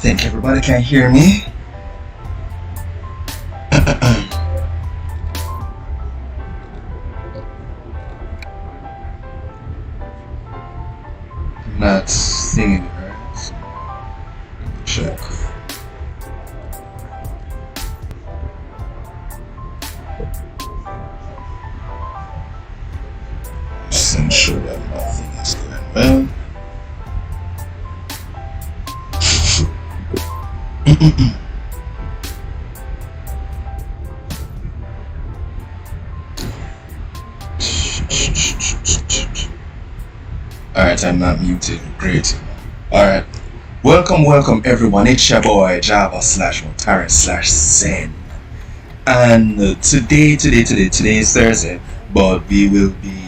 Think everybody can hear me? Not singing, right? Check. Just ensure that nothing is going well. Alright, I'm not muted. Great. Alright. Welcome everyone. It's your boy Java/Motari/Zen. And today is Thursday, but we will be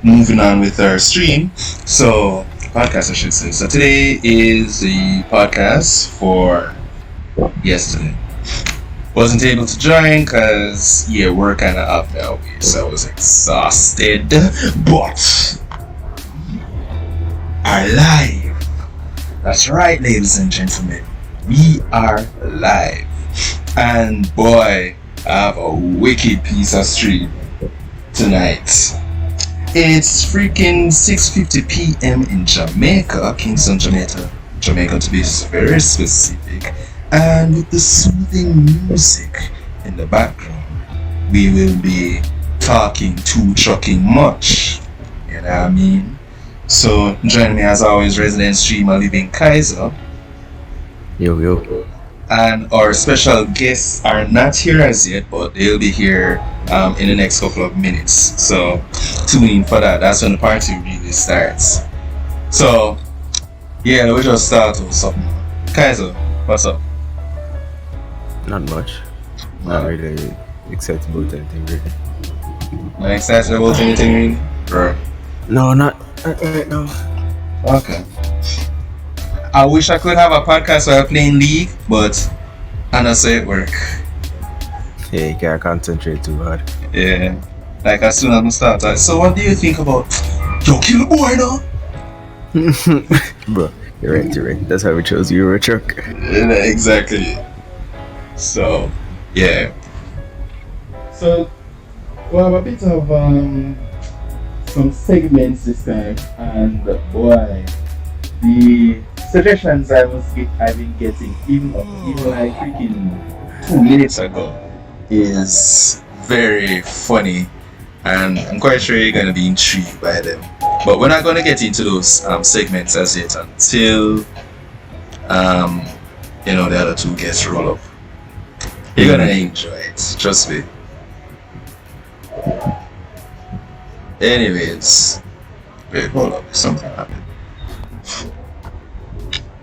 moving on with our stream. So, podcast I should say. So today is the podcast for yesterday. Wasn't able to join because we're kind of up now, so I was exhausted. But are live. That's right, ladies and gentlemen. We are live. And boy, I have a wicked piece of stream tonight. It's freaking 6:50 p.m. in Jamaica, Kingston, Jamaica to be very specific. And with the soothing music in the background, we will be talking trucking much. You know what I mean? So join me as always, resident streamer Living Kaiser. Yo. And our special guests are not here as yet, but they'll be here in the next couple of minutes. So tune in for that. That's when the party really starts. So we just start with something. Kaiser, what's up? Not much. Not really excited about anything really. Not excited about anything really? Bro. No, not right now. Okay. I wish I could have a podcast while playing League, but I don't say it work. Yeah, you can't concentrate too hard. Yeah. Like as soon as I start, so what do you think about yo kill the boy now? Bro, you're right. That's why we chose Euro Truck. Yeah, exactly. So So we have a bit of some segments this time, and boy, the suggestions I've been getting even like freaking 2 minutes ago is very funny, and I'm quite sure you're gonna be intrigued by them. But we're not gonna get into those segments as yet until the other two guests roll up. You're gonna enjoy it, trust me. Anyways, wait, hold up, something happened.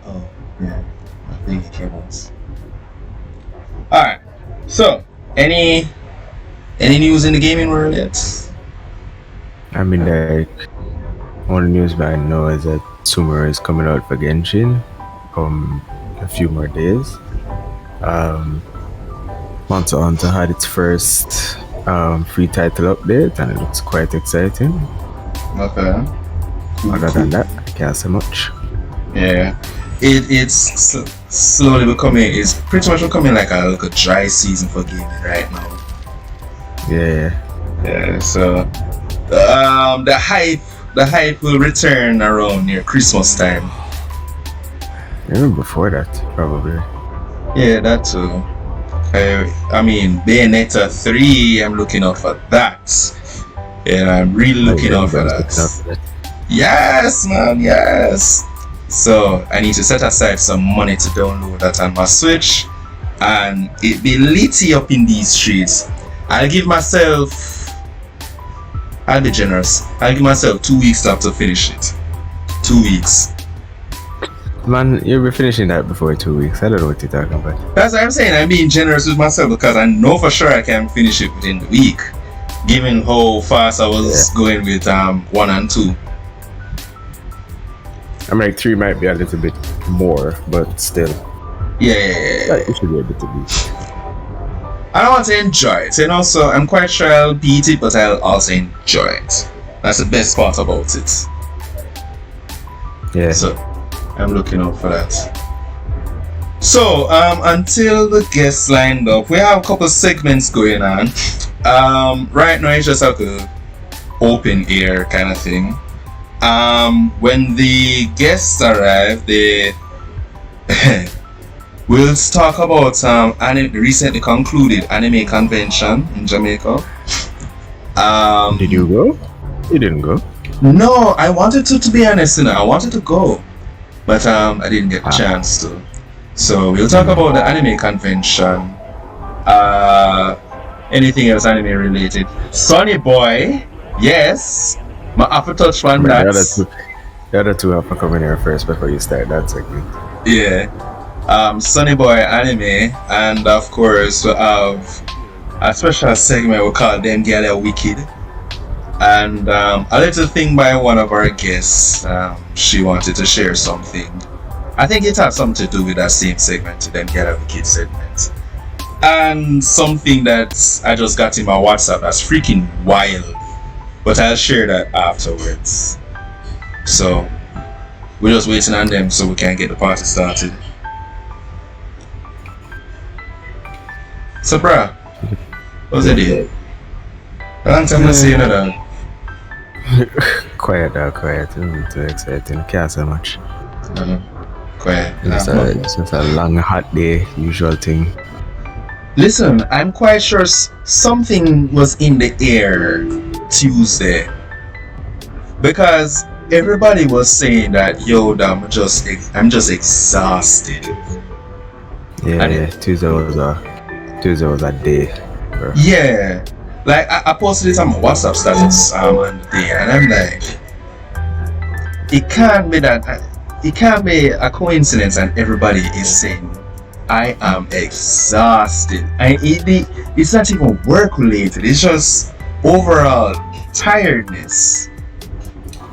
Oh, yeah, I think it came out. Alright, so, any news in the gaming world yet? I mean, like, one news I know is that Sumer is coming out for Genshin a few more days. Monster Hunter had its first free title update, and it looks quite exciting. Okay. Other than that, I can't say much. Yeah, it's slowly becoming. It's pretty much becoming like a dry season for gaming right now. Yeah. So the hype will return around near Christmas time. Even before that, probably. Yeah, that too. I mean, Bayonetta 3, I'm looking out for that. And I'm really looking out for that. Yes, man, yes. So I need to set aside some money to download that on my Switch, and it be litty up in these streets. I'll be generous. I'll give myself 2 weeks to finish it. 2 weeks. Man, you'll be finishing that before 2 weeks. I don't know what you're talking about. That's what I'm saying. I'm being generous with myself because I know for sure I can finish it within the week, given how fast I was going with 1 and 2. I mean, like 3 might be a little bit more, but still. Yeah. It should be able to be. I want to enjoy it, and also I'm quite sure I'll beat it, but I'll also enjoy it. That's the best part about it. Yeah. So I'm looking out for that. So, until the guests lined up, we have a couple segments going on. Right now it's just like a open air kind of thing. When the guests arrive, they we'll talk about recently concluded anime convention in Jamaica. Did you go? You didn't go. No, I wanted to be honest, I wanted to go, but I didn't get a chance to. So we'll talk about the anime convention. Anything else anime related? Sonny Boy, yes. My upper touch one that. The other two have to come in here first before you start that segment. Yeah. Sonny Boy anime, and of course we have a special segment we call Them Girl Are Wicked. And a little thing by one of our guests. She wanted to share something. I think it had something to do with that same segment, Them Girl Are Wicked segment. And something that I just got in my WhatsApp that's freaking wild. But I'll share that afterwards. So we're just waiting on them so we can get the party started. So bruh, what's the deal? A long time I see you dog. Quiet dog, quiet. Too exciting. Can't say much. Quiet. It's just a long hot day, usual thing. Listen, I'm quite sure something was in the air Tuesday, because everybody was saying that I'm just exhausted. Yeah, Tuesday was a day, bro. Yeah, like I posted it on my WhatsApp status on the day, and I'm like, it can't be a coincidence, and everybody is saying I am exhausted. It's not even work related. It's just overall tiredness.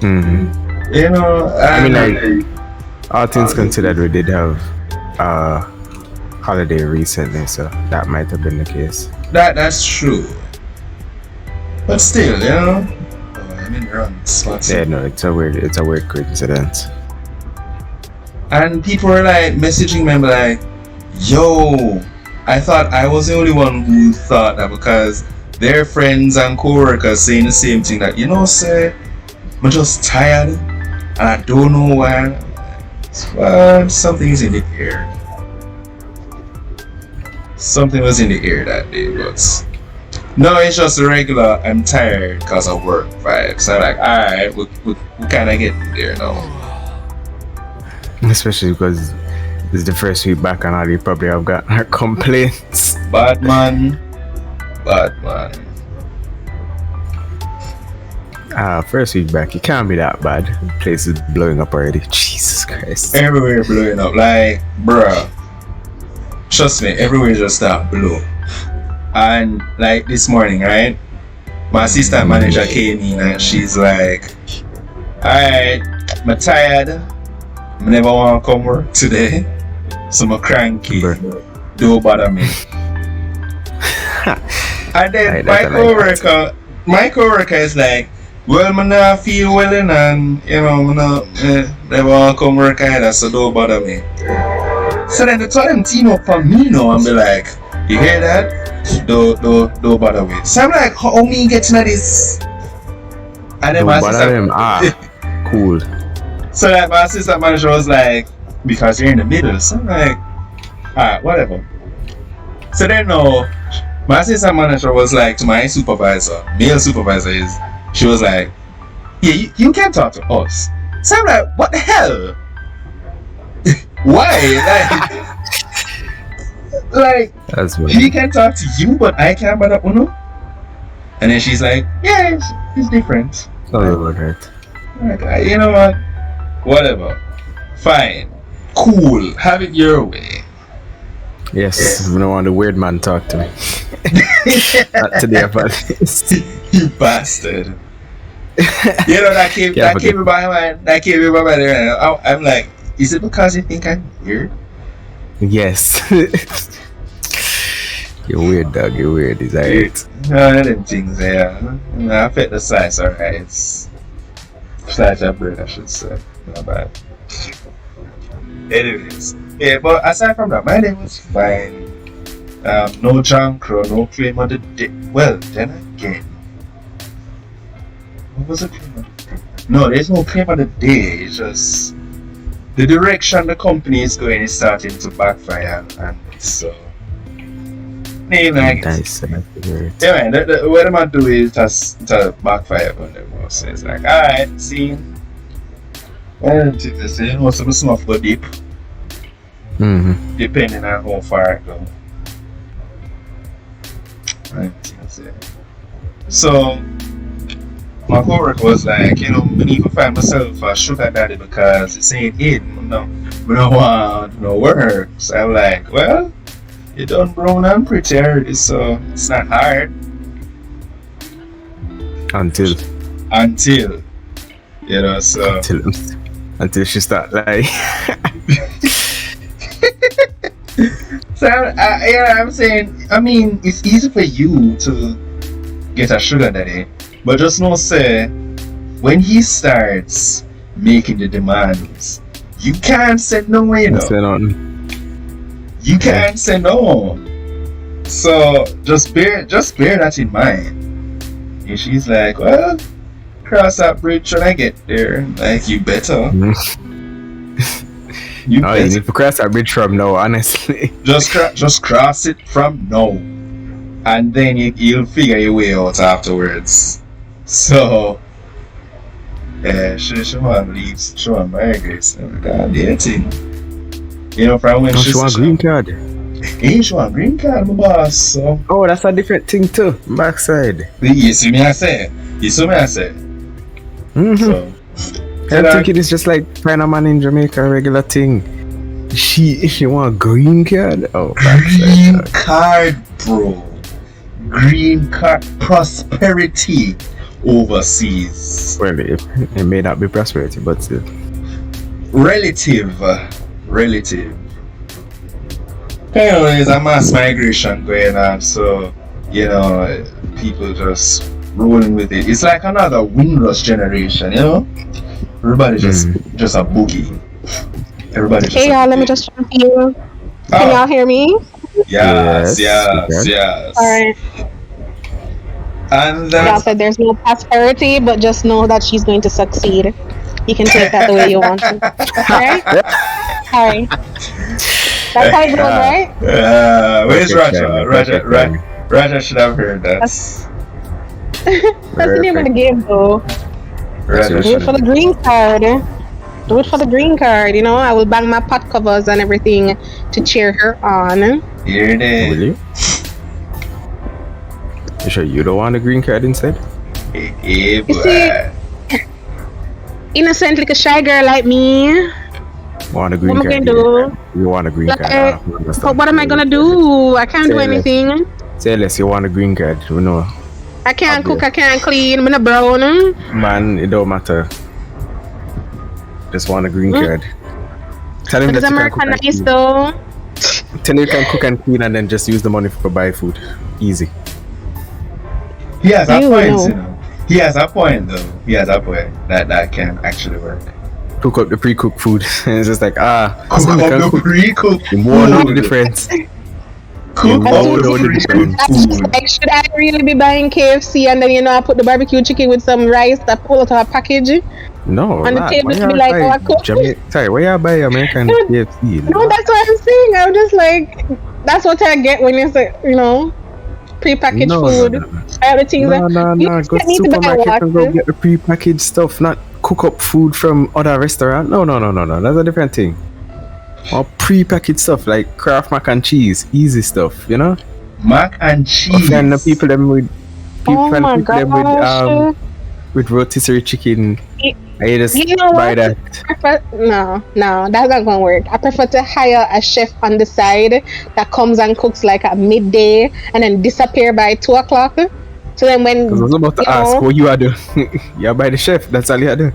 Mm-hmm. You know, I mean, like, all things considered, we did have a holiday recently, so that might have been the case. That's true. But still, you know, I'm in the wrong spot. Yeah, no, it's a weird coincidence. And people were like messaging me like, yo, I thought I was the only one who thought that, because their friends and co-workers saying the same thing, that, you know, sir, I'm just tired and I don't know why. Well, something is in the air. Something was in the air that day, but no, it's just a regular I'm tired because of work vibe. So I'm like, alright, we kind of get there now. Especially because this is the first week back and all you probably have got our complaints. Bad man. First week back, it can't be that bad. The place is blowing up already. Jesus Christ. Everywhere blowing up. Like, bruh. Trust me, everywhere just start blow. And like this morning, right? My assistant manager came in and she's like, alright, I'm tired. I never want to come work today. So I'm cranky. Don't bother me. And then my coworker is like, well, I not feel well and you know, I never want to come work either, so don't bother me. So then they told them team up for me now and be like, you hear that? Don't bother me. So I'm like, how me getting at this? And then my assistant cool. So like my assistant manager was like, because you're in the middle. So I'm like, alright, whatever. So then no, my assistant manager was like to my supervisor, male supervisor is, she was like, yeah, you can't talk to us. So I'm like, what the hell? Why? Like he can talk to you, but I can't bother Uno? And then she's like, yeah, it's different. Oh, right. Like, you know what? Whatever. Fine. Cool. Have it your way. Yes. I don't want the weird man talk to me. Not today about this. You bastard. You know, that came in my mind. That came in my mind. I'm like, is it because you think I'm weird? Yes. You're weird, dog. You're weird. Is that it? No, them things, yeah. I fit the size, alright. It's size of bread, I should say. Not bad. Anyways. Yeah, but aside from that, my day was fine. No junk or no claim on the day. Well, then again, what was the claim on the day? No, there's no claim on the day. It's just the direction the company is going is starting to backfire, and so. Name like Nice. yeah, man. What I'm gonna do is just to backfire on them. So it's like, alright, see. Well, to say, you know, some stuff go deep, Mm-hmm. depending on how far it goes. Right, so my coworker was like, you know, I need to find myself a sugar daddy because it's ain't it. We don't want no work. So I'm like, well, you done brown and pretty already, so it's not hard Until you know. So until she start like. so yeah, I'm saying, I mean, it's easy for you to get a sugar daddy, but just know, say, when he starts making the demands, you can't say no, you know. Say nothing. You can't say no. So just bear that in mind. And she's like, well, cross that bridge when I get there. Like, you better. You Oh, you need to cross that bridge from now, honestly. just cross it from now, and then you'll figure your way out afterwards. So yeah, she want leaves, she want migrate. God, the thing, you know, from when She want green card. Hey, she want green card, my boss. So Oh, that's a different thing too. Backside. you see me, I say. Mm-hmm. So I'm thinking it's just like find a man in Jamaica, a regular thing. She want green card? Oh, green backside. card, bro. Green card prosperity overseas. Well, it may not be prosperity, but still. Relative. Anyway, there's a mass migration going on, so you know, people just rolling with it. It's like another Windrush generation, you know. Everybody just a boogie. Everybody just. Hey y'all, let me just jump in. Can y'all hear me? Yes. Alright. And Y'all said there's no prosperity, but just know that she's going to succeed. You can take that the way you want to. Alright? Alright. That's how it goes, right? Where's Raja? Raja should have heard that. That's the name of the game, though. Raja Do it for the green card. Do it for the green card, you know. I will bang my pot covers and everything to cheer her on. Here it is. Really? You sure you don't want a green card instead? Hey, You see, innocent like a shy girl like me. Want a green What am I card? gonna do? You want a green Like, card? But what am I gonna do? I can't do anything. Say less, you want a green card, you know. I can't cook, I can't clean, I'm in a brown. Man, it don't matter. Just want a green card. Tell him But that is you can America cook and nice clean. though? Tell him you can cook and clean and then just use the money for buy food. Easy. He has a You point, know. you know. He has a point though. He has a point that can actually work. Cook up the pre-cooked food. It's just like, Cook so you up can the cook. pre-cooked You won't know the food. difference. Cook You up won't know the the difference. pre-cooked food. Like, should I really be buying KFC and then, you know, I put the barbecue chicken with some rice that pull out of a package? No, On the lad, table why to you be like, buy oh, I cook. Sorry, why you buy American KFC? No, that's what I'm saying. I'm just like, that's what I get when you say, you know, prepackaged food. All the things No, that you go to expect me to buy supermarket and go water. get the pre-packaged stuff, not cook up food from other restaurant. No, that's a different thing. Or pre-packaged stuff like Kraft mac and cheese, easy stuff, you know. Mac and cheese. And the people them with Oh my gosh. with rotisserie chicken. I just You know buy what? that. No, that's not gonna work. I prefer to hire a chef on the side that comes and cooks like at midday and then disappear by 2:00. So then when Because I was about to you ask know- what you are doing. You buy the chef. That's all you are doing.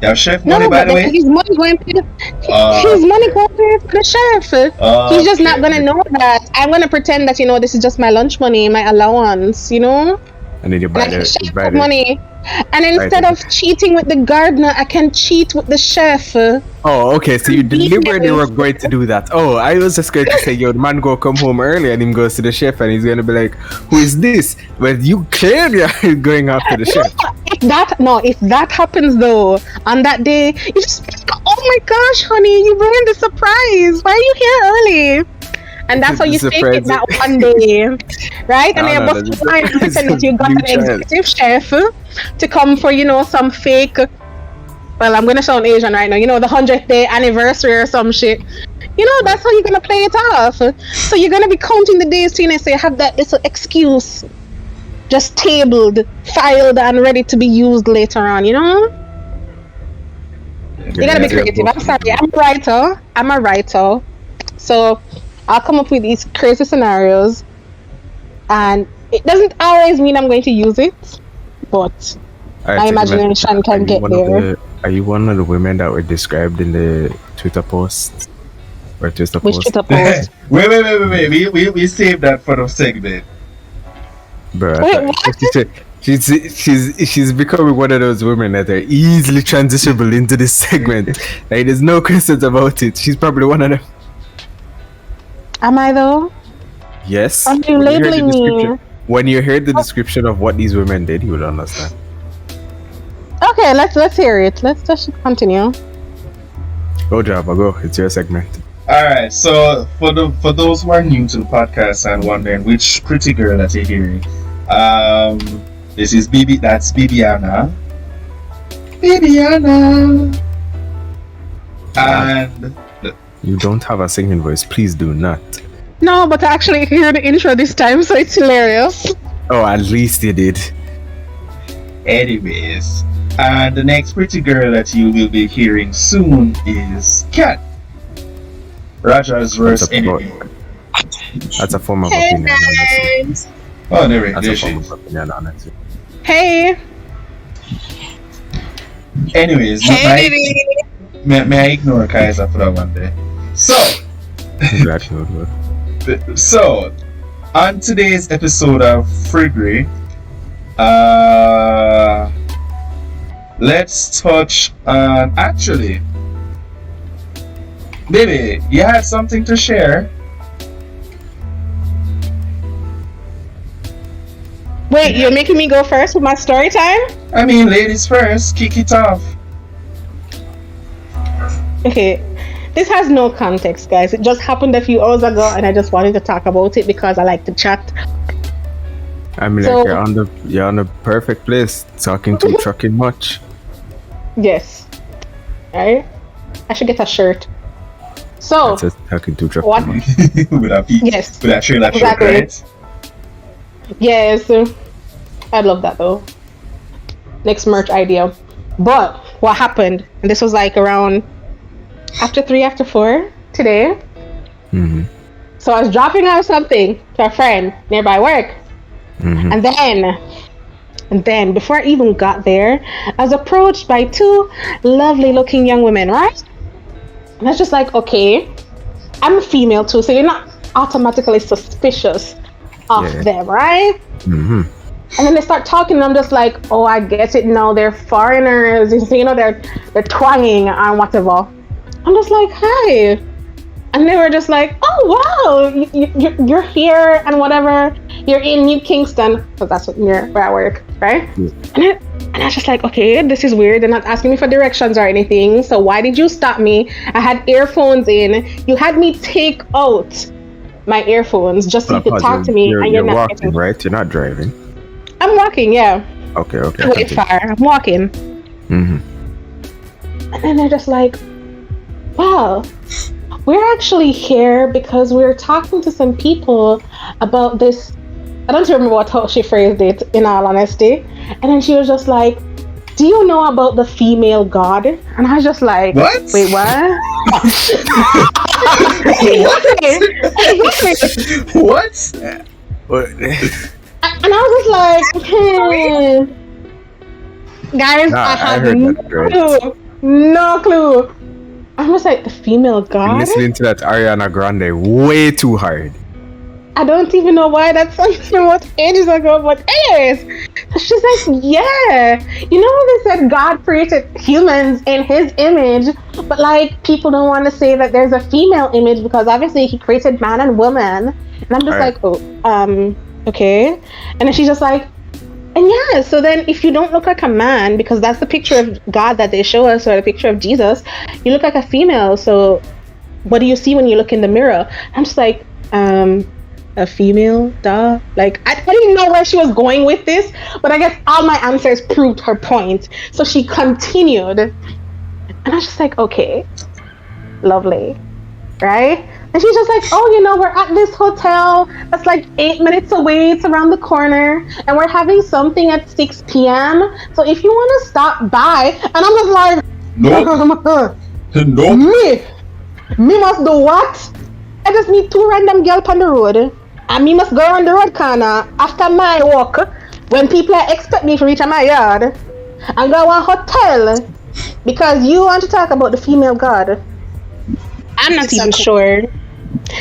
You have chef no, money, by but the then way. his money going to his money going to the chef. He's just not gonna know that. I'm gonna pretend that, you know, this is just my lunch money, my allowance, you know. And then you And buy I can the shave with money. And Right. instead of cheating with the gardener, I can cheat with the chef. Oh, okay. So you deliberately were Convenience. going to do that. Oh, I was just going to say, yo, the man go come home early and him goes to the chef and he's going to be like, who is this? Well, you clearly are going after the chef. If that happens though, on that day, you just oh my gosh, honey, you ruined the surprise. Why are you here early? And that's how you fake it that one day, right? And then you bust line and pretend that you got an executive chef to come for, some fake. Well, I'm gonna sound Asian right now. The 100th day anniversary or some shit. That's how you're gonna play it off. So you're gonna be counting the days till so you have that little excuse just tabled, filed, and ready to be used later on. You gotta be creative. I'm sorry, I'm a writer. So I'll come up with these crazy scenarios, and it doesn't always mean I'm going to use it, but my imagination can get there. Are you one of the women that were described in the Twitter post? Or Twitter Which post? Twitter post? Wait. We saved that for the segment. Bro, Wait, what? she's becoming one of those women that are easily transitionable into this segment. Like, there's no questions about it. She's probably one of them. Am I though? Yes. Are you labeling me? When you heard the description of what these women did, you would understand. Okay, let's hear it. Let's just continue. Go, Java, go. It's your segment. All right. So for those who are new to the podcast and wondering which pretty girl that you're hearing, this is That's Bibiana. And You don't have a singing voice. Please do not. No, but I actually hear the intro this time, so it's hilarious. Oh, at least you did. anyways, and the next pretty girl that you will be hearing soon is Kat. Raja's worst enemy. That's a form of opinion. Honestly. Oh, there That's there a she form is. of opinion, honestly. Hey. Anyways, may I ignore Kaiser for that one day? So, Exactly. so on today's episode of Frigri, let's touch on actually, baby, you had something to share. Wait, you're making me go first with my story time? I mean, ladies first, kick it off. Okay. This has no context, guys. It just happened a few hours ago, and I just wanted to talk about it because I like to chat. I mean, So- like you're on the perfect place. Talking to trucking much. Yes. Right? I should get a shirt. So, That's just talking to trucking What? much. With a peak. Yes. With that trailer truck, Exactly. right? yes. I'd love that though. Next merch idea. But what happened, and this was like around after 3, after 4 today. Mm-hmm. So I was dropping off something to a friend nearby work. Mm-hmm. And then before I even got there, I was approached by 2 lovely looking young women, right? And I was just like, okay, I'm a female too, so you're not automatically suspicious of Yeah. them, right? Mm-hmm. And then they start talking, and I'm just like, oh, I get it now. They're foreigners, they're twanging and whatever. I'm just like, hi. And they were just like, oh, wow, you're here and whatever. You're in New Kingston, because that's where I work, right? Yeah. And I was just like, okay, this is weird. They're not asking me for directions or anything. So why did you stop me? I had earphones in. You had me take out my earphones just so you could talk to me. You're, and you're not walking, getting- right? You're not driving. I'm walking, yeah. Okay. Wait, continue. far. I'm walking. Mm-hmm. And then they're just like, wow, we're actually here because we're talking to some people about this. I don't remember how she phrased it, in all honesty. And then she was just like, do you know about the female god? And I was just like, What? Wait, what? What? And I was just like, Guys, Nah, I I have heard no that, right? clue. No clue. I was like, the female You're god? listening to that Ariana Grande way too hard. I don't even know why that song came out ages ago, but anyways, she's like, yeah, you know, they said God created humans in his image, but like people don't want to say that there's a female image because obviously he created man and woman. And I'm just like, okay. And then she's just like, and yeah, so then if you don't look like a man, because that's the picture of God that they show us, or the picture of Jesus, you look like a female. So what do you see when you look in the mirror? I'm just like, a female, duh. Like, I didn't know where she was going with this, but I guess all my answers proved her point. So she continued. And I was just like, okay, lovely, right? And she's just like, oh, you know, we're at this hotel that's like 8 minutes away. It's around the corner. And we're having something at 6 p.m. So if you want to stop by. And I'm just like, nope. Me must do what? I just meet two random girls on the road. And me must go around the road corner after my walk when people expect me to reach my yard and go to a hotel because you want to talk about the female god. I'm not even sure.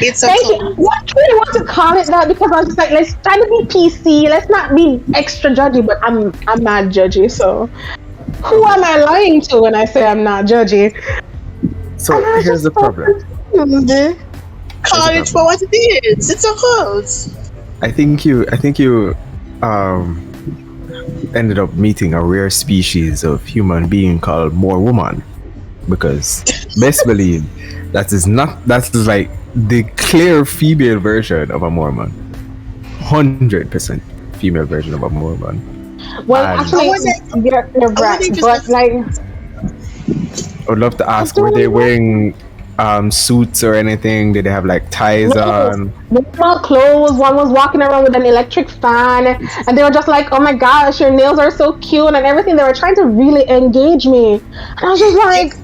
It's Thank you. What do you want to call it that? Because I was just like, let's try to be PC. Let's not be extra judgy, but I'm not judgy. So who am I lying to when I say I'm not judgy? So here's the problem. Call it for what it is. It's a cult. I think you ended up meeting a rare species of human being called More Woman, because best believe that is like the clear female version of a Mormon, 100% female version of a Mormon. Well, actually, you're right, but like, I would love to ask, were they wearing suits or anything? Did they have like ties on? They were all clothes. One was walking around with an electric fan, and they were just like, "Oh my gosh, your nails are so cute," and everything. They were trying to really engage me, and I was just like,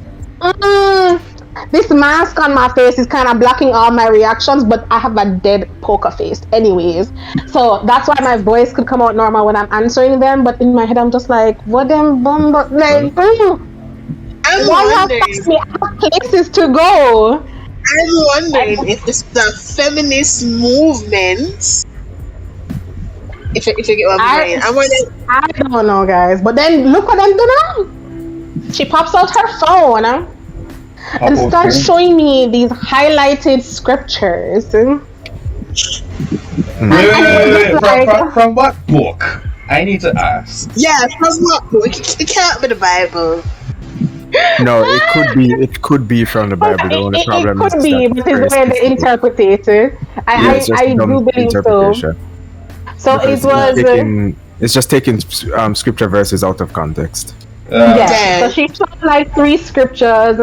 this mask on my face is kind of blocking all my reactions, but I have a dead poker face anyways. So that's why my voice could come out normal when I'm answering them, but in my head I'm just like, what them bum, like, I'm why wondering, have me? I have places to go. I'm wondering if it's the feminist movement. If you get what I'm saying. I'm wondering. I don't know, guys. But then look what I'm doing. She pops out her phone and starts showing me these highlighted scriptures. Wait. From what book? I need to ask. Yeah, from what book? It can't be the Bible. No, it could be from the Bible. The only problem it could be, but it's the way they interpret it. I do believe so. So because it was. It's just taking scripture verses out of context. Yeah. So she showed like 3 scriptures,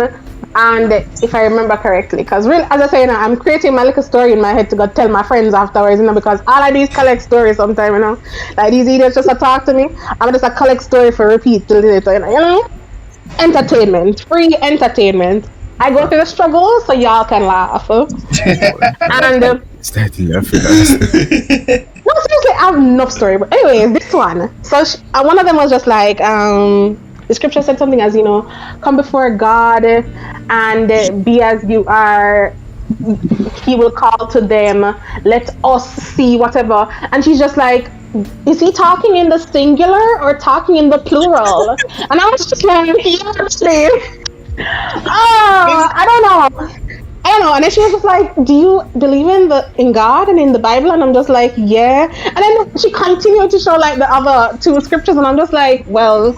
and if I remember correctly, because really, as I say, I'm creating my little story in my head to go tell my friends afterwards, because all I do is collect stories sometimes, like these idiots just talk to me. I'm just a collect story for repeat till later, Entertainment, free entertainment. I go through the struggle so y'all can laugh. And no, seriously, I have enough story. But anyways, this one. So one of them was just like, the scripture said something as, come before God and be as you are. He will call to them. Let us see whatever. And she's just like, is he talking in the singular or talking in the plural? And I was just like, I don't know. And then she was just like, do you believe in God and in the Bible? And I'm just like, yeah. And then she continued to show like the other 2 scriptures, and I'm just like, well,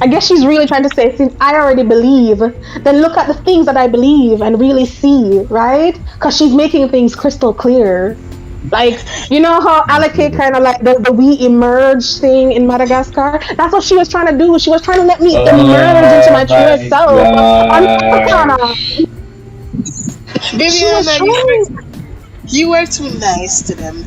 I guess she's really trying to say, since I already believe, then look at the things that I believe and really see, right? Because she's making things crystal clear. Like, you know how Alec kind of like the we emerge thing in Madagascar? That's what she was trying to do. She was trying to let me emerge into my true self. Viviana, you were too nice to them.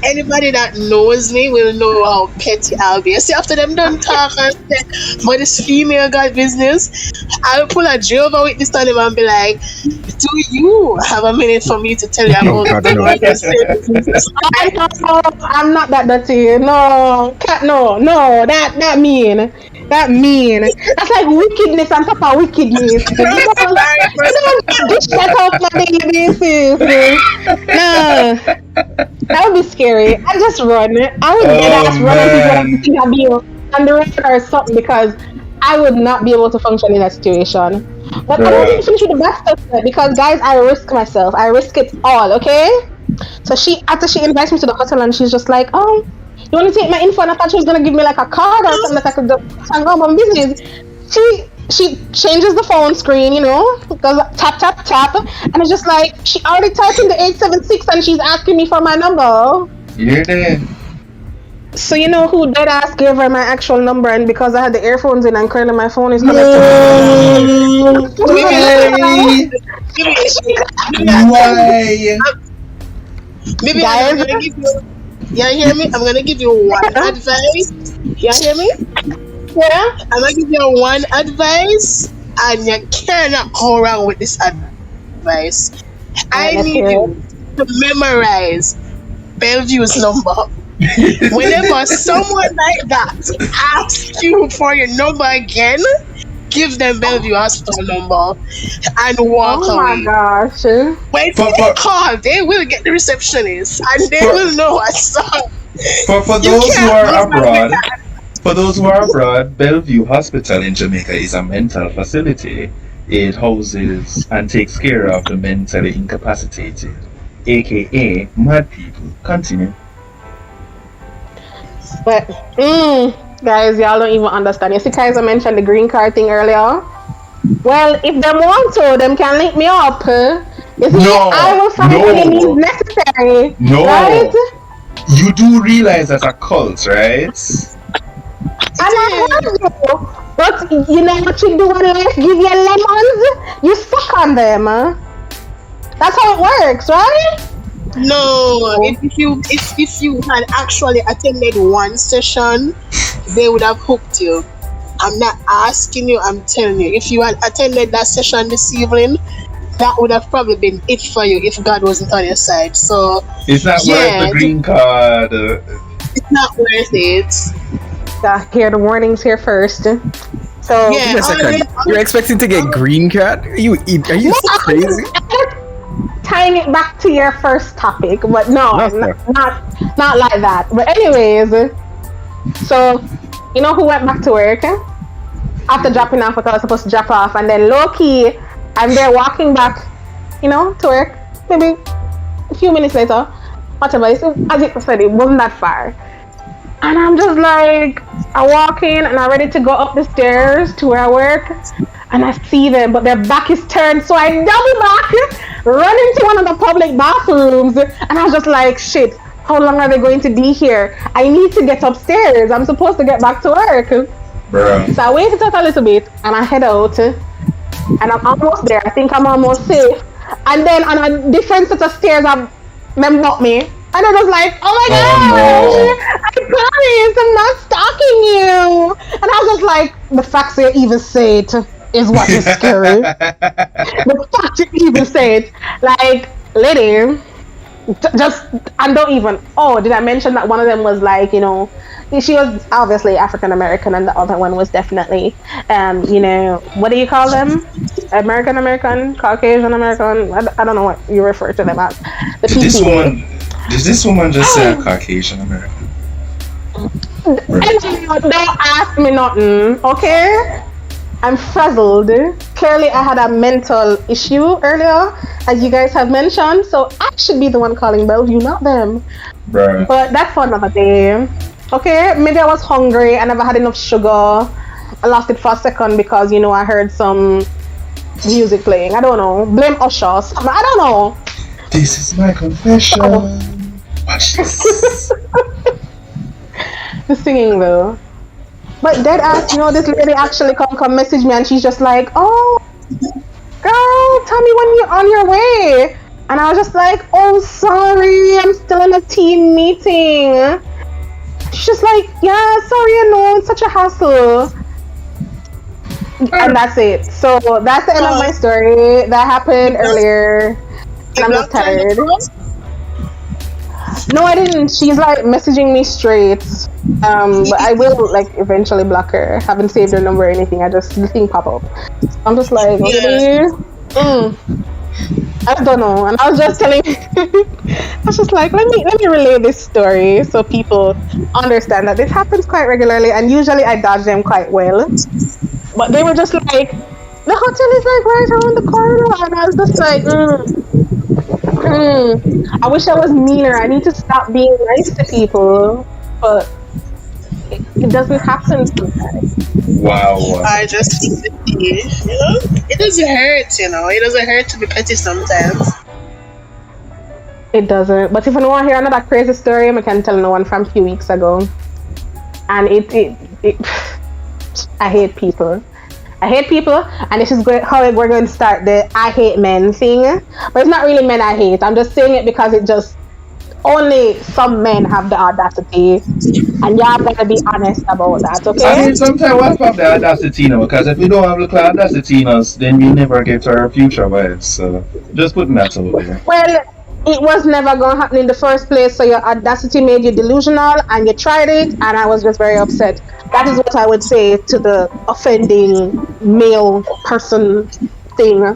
Anybody that knows me will know how petty I'll be. See, after them done talk and say, but this female god business, I'll pull a Jehovah Witness on them and be like, do you have a minute for me to tell you about the Lord? I'm not that dirty. No, cat. No, that mean. That mean. That's like wickedness on top of wickedness. You don't dish that out on a daily basis. No. That would be scary. I just run. I would dead ass run and people have to think I'd be on the road or something because I would not be able to function in that situation. But I don't even finish with the best stuff yet because guys, I risk myself. I risk it all, okay? So after she invites me to the hotel and she's just like, oh, you want to take my info? And I thought she was gonna give me like a card or something that I could just hang on my business. She changes the phone screen, you know, goes tap tap tap, and it's just like she already typed in the 876 and she's asking me for my number. You're there. So you know who dead ass gave her my actual number, and because I had the earphones in and currently my phone is connected. Why? Maybe Guys, I'm gonna give you. You hear me? I'm gonna give you one advice. You hear me? yeah. I'm gonna give you one advice, and you cannot go wrong with this advice. I need you to memorize Bellevue's number. Whenever someone like that asks you for your number again, give them Bellevue Hospital number and walk away. Oh my gosh. When they call, they will get the receptionist and they will know what's up. For those who are abroad, Bellevue Hospital in Jamaica is a mental facility. It houses and takes care of the mentally incapacitated, aka mad people. Continue. But guys, y'all don't even understand. You see, Kaiser mentioned the green card thing earlier. Well, if them want to, them can link me up. You see, I will find any means necessary. No. Right? You do realize that's a cult, right? And I heard you. But you know what you do when life give you lemons? You suck on them. That's how it works, right? No, if you had actually attended one session, they would have hooked you. I'm not asking you, I'm telling you. If you had attended that session this evening, that would have probably been it for you if God wasn't on your side. So it's not worth the green card. It's not worth it. Hear the warnings here first. So yeah, you're expecting to get green card? Are you crazy? Tying it back to your first topic, but no, not like that. But anyways, so you know who went back to work after dropping off what I was supposed to drop off, and then low key, I'm there walking back, you know, to work. Maybe a few minutes later, whatever. As you said, it wasn't that far, and I'm just like, I walk in and I'm ready to go up the stairs to where I work. And I see them, but their back is turned, so I double back, run into one of the public bathrooms, and I was just like, shit, how long are they going to be here? I need to get upstairs. I'm supposed to get back to work. Bruh. So I waited out a little bit, and I head out, and I'm almost there. I think I'm almost safe. And then on a different set of stairs, them got me. And I was like, oh my gosh, I promise, I'm not stalking you. And I was just like, the fact that you even say it is what is scary. The fact you even say it, like, lady, just, and don't even, did I mention that one of them was like, you know, she was obviously African American and the other one was definitely, you know, what do you call them? American, Caucasian American, I don't know what you refer to them as. Did this woman just say Caucasian American? Don't ask me nothing, okay? I'm frazzled. Clearly, I had a mental issue earlier, as you guys have mentioned, so I should be the one calling Bellevue, not them. Bruh. But that's for another day. Okay, maybe I was hungry, I never had enough sugar. I lost it for a second because, you know, I heard some music playing. I don't know. Blame Usher. I don't know. This is my confession. Watch this. The singing though. But dead ass, you know, this lady actually come message me and she's just like, oh, girl, tell me when you're on your way. And I was just like, oh, sorry, I'm still in a team meeting. She's just like, yeah, sorry, I know, it's such a hassle. And that's it. So that's the end of my story. That happened earlier. And I'm just tired. No, I didn't. She's like messaging me straight. But I will like eventually block her. Haven't saved her number or anything. I just the thing pop up. I'm just like, okay. I don't know. And I was just telling I was just like, let me relay this story so people understand that this happens quite regularly, and usually I dodge them quite well. But they were just like, the hotel is like right around the corner, and I was just like, I wish I was meaner. I need to stop being nice to people, but it doesn't happen sometimes. Wow. I just think that, it doesn't hurt, It doesn't hurt to be petty sometimes. It doesn't. But if I want to hear another crazy story, I can tell no one from a few weeks ago. And it I hate people. And this is how we're going to start the I hate men thing. But it's not really men I hate. I'm just saying it because it just only some men have the audacity, and y'all gotta be honest about that, okay? I mean, sometimes we have the audacity now, because if we don't have the audacity in us, then we never get to our future wives. So just putting that out there. Well, it was never gonna happen in the first place, so your audacity made you delusional, and you tried it, and I was just very upset. That is what I would say to the offending male person thing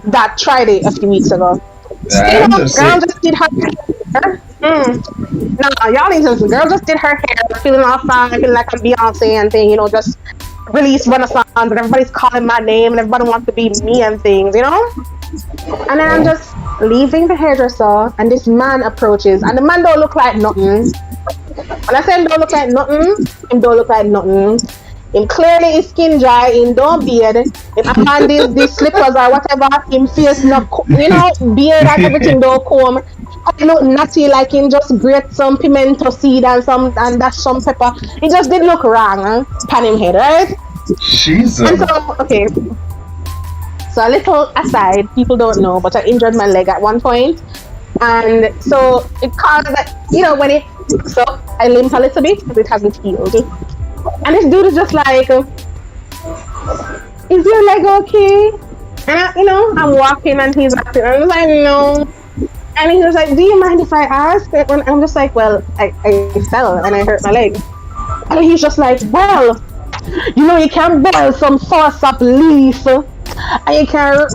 that tried it a few weeks ago. Girl just did her hair. Nah, y'all need to. Girl just did her hair, feeling all fine, feeling like I'm Beyonce and thing. Just release Renaissance, and everybody's calling my name, and everybody wants to be me and things, And then I'm just leaving the hairdresser, and this man approaches, and the man don't look like nothing. When I say him don't look like nothing, him clearly is skin dry, him don't beard, him upon these slippers or whatever, him face not, beard and everything don't comb. He look nutty, like him just grate some pimento seed and dash some pepper. It just didn't look wrong, pan him head, right? Jesus. And so, okay. So a little aside, people don't know, but I injured my leg at one point. And so it caused that, so I limp a little bit because it hasn't healed. And this dude is just like, is your leg okay? And I'm walking and he's acting. I'm like, no. And he was like, do you mind if I ask? And I'm just like, well, I fell and I hurt my leg. And he's just like, well, you can boil some sauce up leaf. And you can,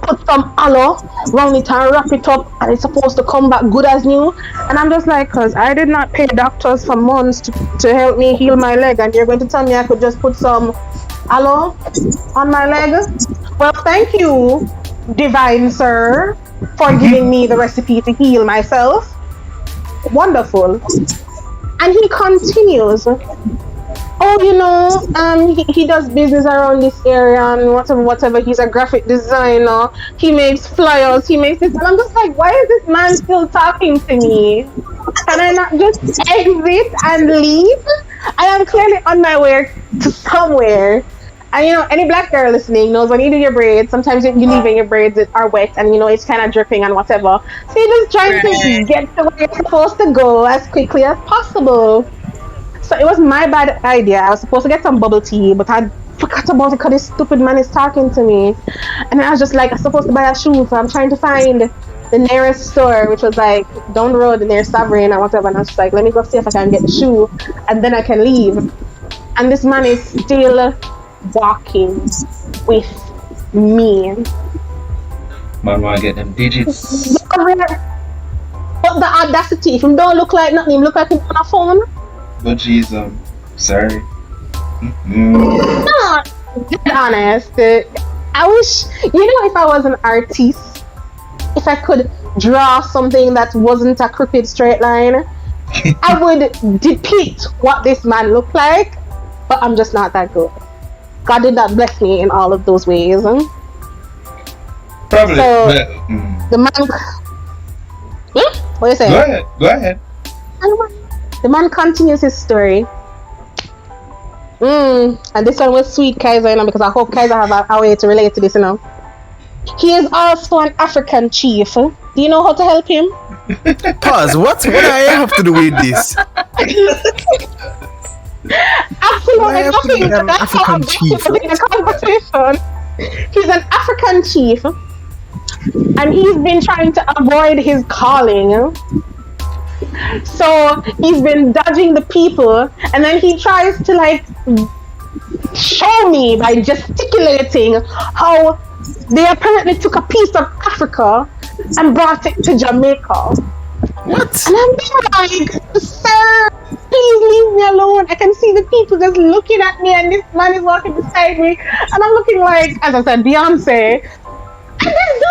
put some aloe around it and wrap it up, and it's supposed to come back good as new. And I'm just like, because I did not pay doctors for months to help me heal my leg, and you're going to tell me I could just put some aloe on my leg? Well, thank you, divine sir, for giving me the recipe to heal myself. Wonderful. And he continues, he does business around this area and whatever. He's a graphic designer. He makes flyers. He makes this. And I'm just like, why is this man still talking to me? Can I not just exit and leave? I am clearly on my way to somewhere. And any black girl listening knows when you do your braids, sometimes you leave and your braids are wet and it's kind of dripping and whatever. So you're just trying to get to where you're supposed to go as quickly as possible. So it was my bad idea. I was supposed to get some bubble tea, but I forgot about it because this stupid man is talking to me. And I was just like, I'm supposed to buy a shoe, so I'm trying to find the nearest store, which was like down the road, the nearest Sovereign or whatever. And I was just like, let me go see if I can get the shoe, and then I can leave. And this man is still walking with me. Man, want to get them digits. But the audacity, if him don't look like nothing, him look like him on a phone. But Jesus, sorry. No, to be honest, I wish, if I was an artist, if I could draw something that wasn't a crooked straight line, I would depict what this man looked like, but I'm just not that good. God did not bless me in all of those ways. Probably. So, the man... What are you saying? Go ahead. The man continues his story. And this one was sweet, Kaiser, because I hope Kaiser have a way to relate to this, He is also an African chief. Do you know how to help him? Pause. What do I have to do with this? Absolutely nothing. An African chief. He's an African chief, and he's been trying to avoid his calling. So he's been dodging the people, and then he tries to like show me by gesticulating how they apparently took a piece of Africa and brought it to Jamaica. What? And I'm like, sir, please leave me alone. I can see the people just looking at me, and this man is walking beside me, and I'm looking like, as I said, Beyonce. And this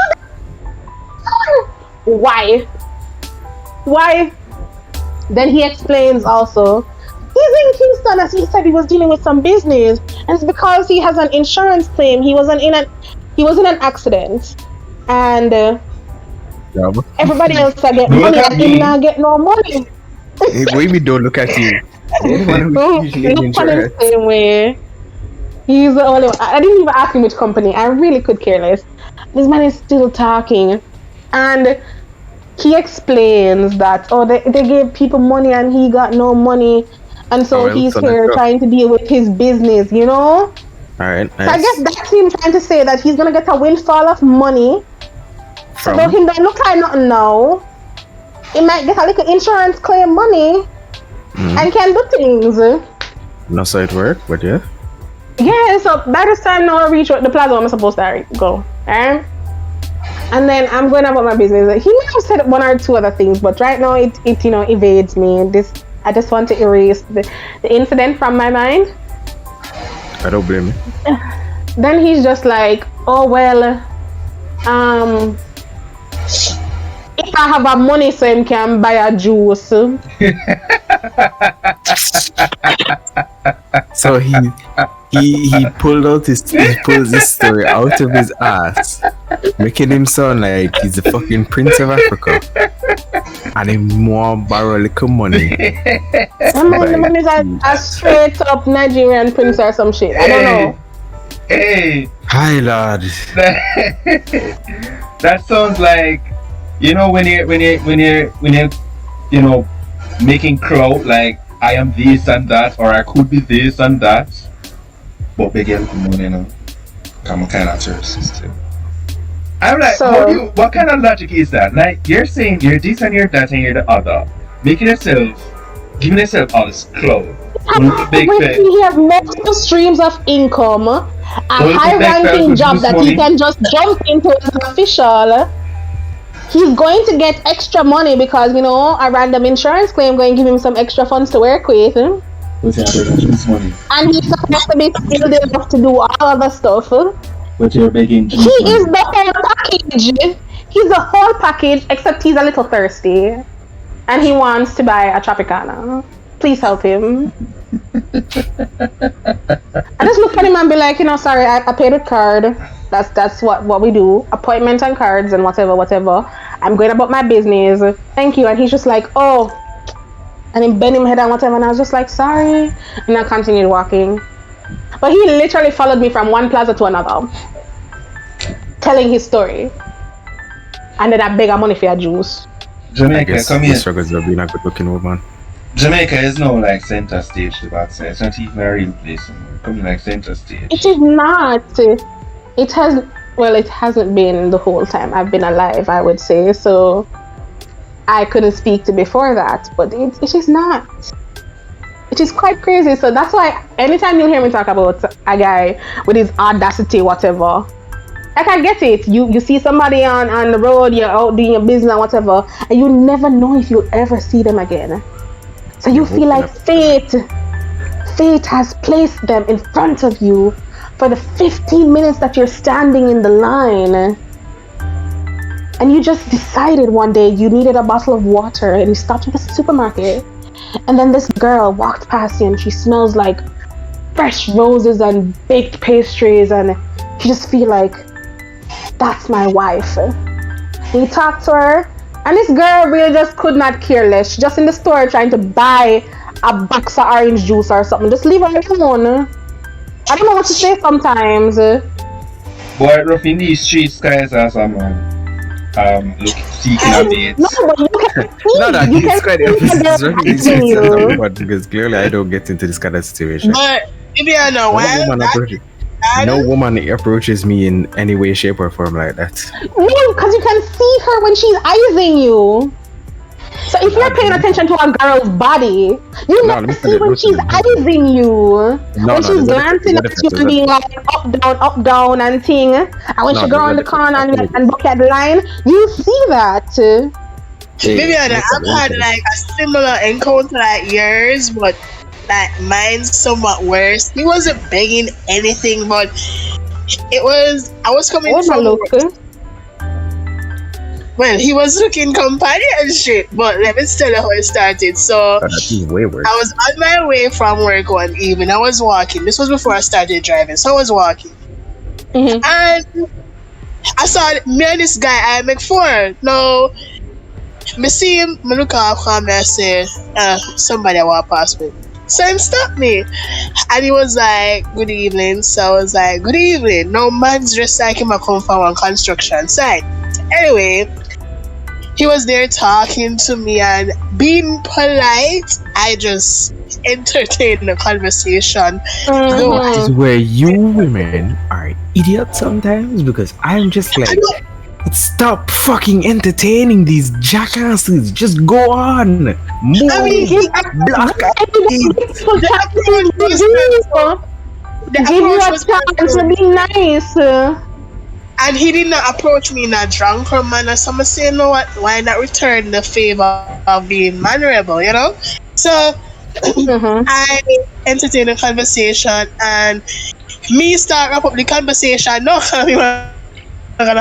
dude, why? Then he explains also, he's in Kingston, as he said he was dealing with some business, and it's because he has an insurance claim. He was in an accident, and everybody else get money, and him not get no money. Why we don't look at you? Look on him same way. He's the only one. I didn't even ask him which company. I really could care less. This man is still talking, and he explains that they gave people money and he got no money, and so he's here trying to deal with his business, you know. All right. Nice. So I guess that's him trying to say that he's gonna get a windfall of money. So though him don't look like nothing now, he might get a little insurance claim money and can do things. No side work, but yeah. Yeah, so by this time now I reach the plaza where I'm supposed to go. Alright? And then I'm going about my business. He may have said one or two other things, but right now it evades me. I just want to erase the incident from my mind. I don't blame you. Then he's just like, oh well, if I have a money so him can buy a juice. So he pulled this story out of his ass, making him sound like he's the fucking Prince of Africa, and he more borrow little money. The man is a straight up Nigerian prince or some shit. I don't know. Hey. Hi, lad. That sounds like, you know, when you're making clout, like I am this and that, or I could be this and that, but big money, you know, I'm kind of tourist too. I'm like, what kind of logic is that? Like, you're saying you're this and you're that and you're the other, giving yourself all this clout. He has multiple streams of income, a high-ranking job that he can just jump into as an official. He's going to get extra money because, you know, a random insurance claim going to give him some extra funds to work with. Money. And he's supposed to be skilled enough to do all other stuff. But you're begging. He is the whole package. He's the whole package, except he's a little thirsty. And he wants to buy a Tropicana. Please help him. I just look at him and be like, you know, sorry, I paid with card. That's what we do. Appointment and cards and whatever. I'm going about my business. Thank you. And he's just like, oh. And he bent his head and whatever. And I was just like, sorry. And I continued walking. But he literally followed me from one plaza to another, telling his story. And then I beg money for your juice. Jamaica, come here. Struggles of being a good looking woman. Jamaica is now like center stage to that side. It's not even a real place anymore. Coming like center stage. It is not. It hasn't been the whole time I've been alive, I would say. So I couldn't speak to before that, but it is not. It is quite crazy. So that's why anytime you hear me talk about a guy with his audacity, whatever, like I get it. You see somebody on the road, you're out doing your business and whatever, and you never know if you'll ever see them again. So you feel like fate has placed them in front of you for the 15 minutes that you're standing in the line. And you just decided one day you needed a bottle of water and you stopped at the supermarket. And then this girl walked past you and she smells like fresh roses and baked pastries, and you just feel like, that's my wife. And you talk to her, and this girl really just could not care less. She's just in the store trying to buy a box of orange juice or something. Just leave her alone. I don't know what to say sometimes. Boy, rough in these streets, guys, as I'm seeking a date. No, but you can see. No, you can see because clearly I don't get into this kind of situation. But if you know no woman approaches me in any way, shape, or form like that. No, because you can see her when she's eyeing you. So if you're paying attention to a girl's body, you No, have to look at see it, when look she's at it. eyesing you. No, When she's glancing at you and being like up, down, and thing. And when No, she go there's on a the corner difference. and look at the line, you see that. Maybe I've had like a similar encounter like yours, but like mine's somewhat worse. He wasn't begging anything, but I was coming Oh my from look. well, he was looking companionship, but let me tell you how it started. So That is way worse. I was on my way from work one evening. I was walking. This was before I started driving, so I was walking. Mhm. And I saw me and this guy I make four. Now me see him, me look up and I say, somebody walk past me. So him stopped me. And he was like, good evening. So I was like, good evening. No man's dressed like him I come from one construction site. Anyway, he was there talking to me and being polite. I just entertained the conversation. That is where you women are idiots sometimes, because I'm just like, stop fucking entertaining these jackasses. Just go on. Move. I mean, Block Give you a chance to be nice. and he did not approach me in a drunken manner. So I'm saying, you know what? Why not return the favor of being mannerable, you know? So I entertained the conversation and me start wrap up the conversation. No, oh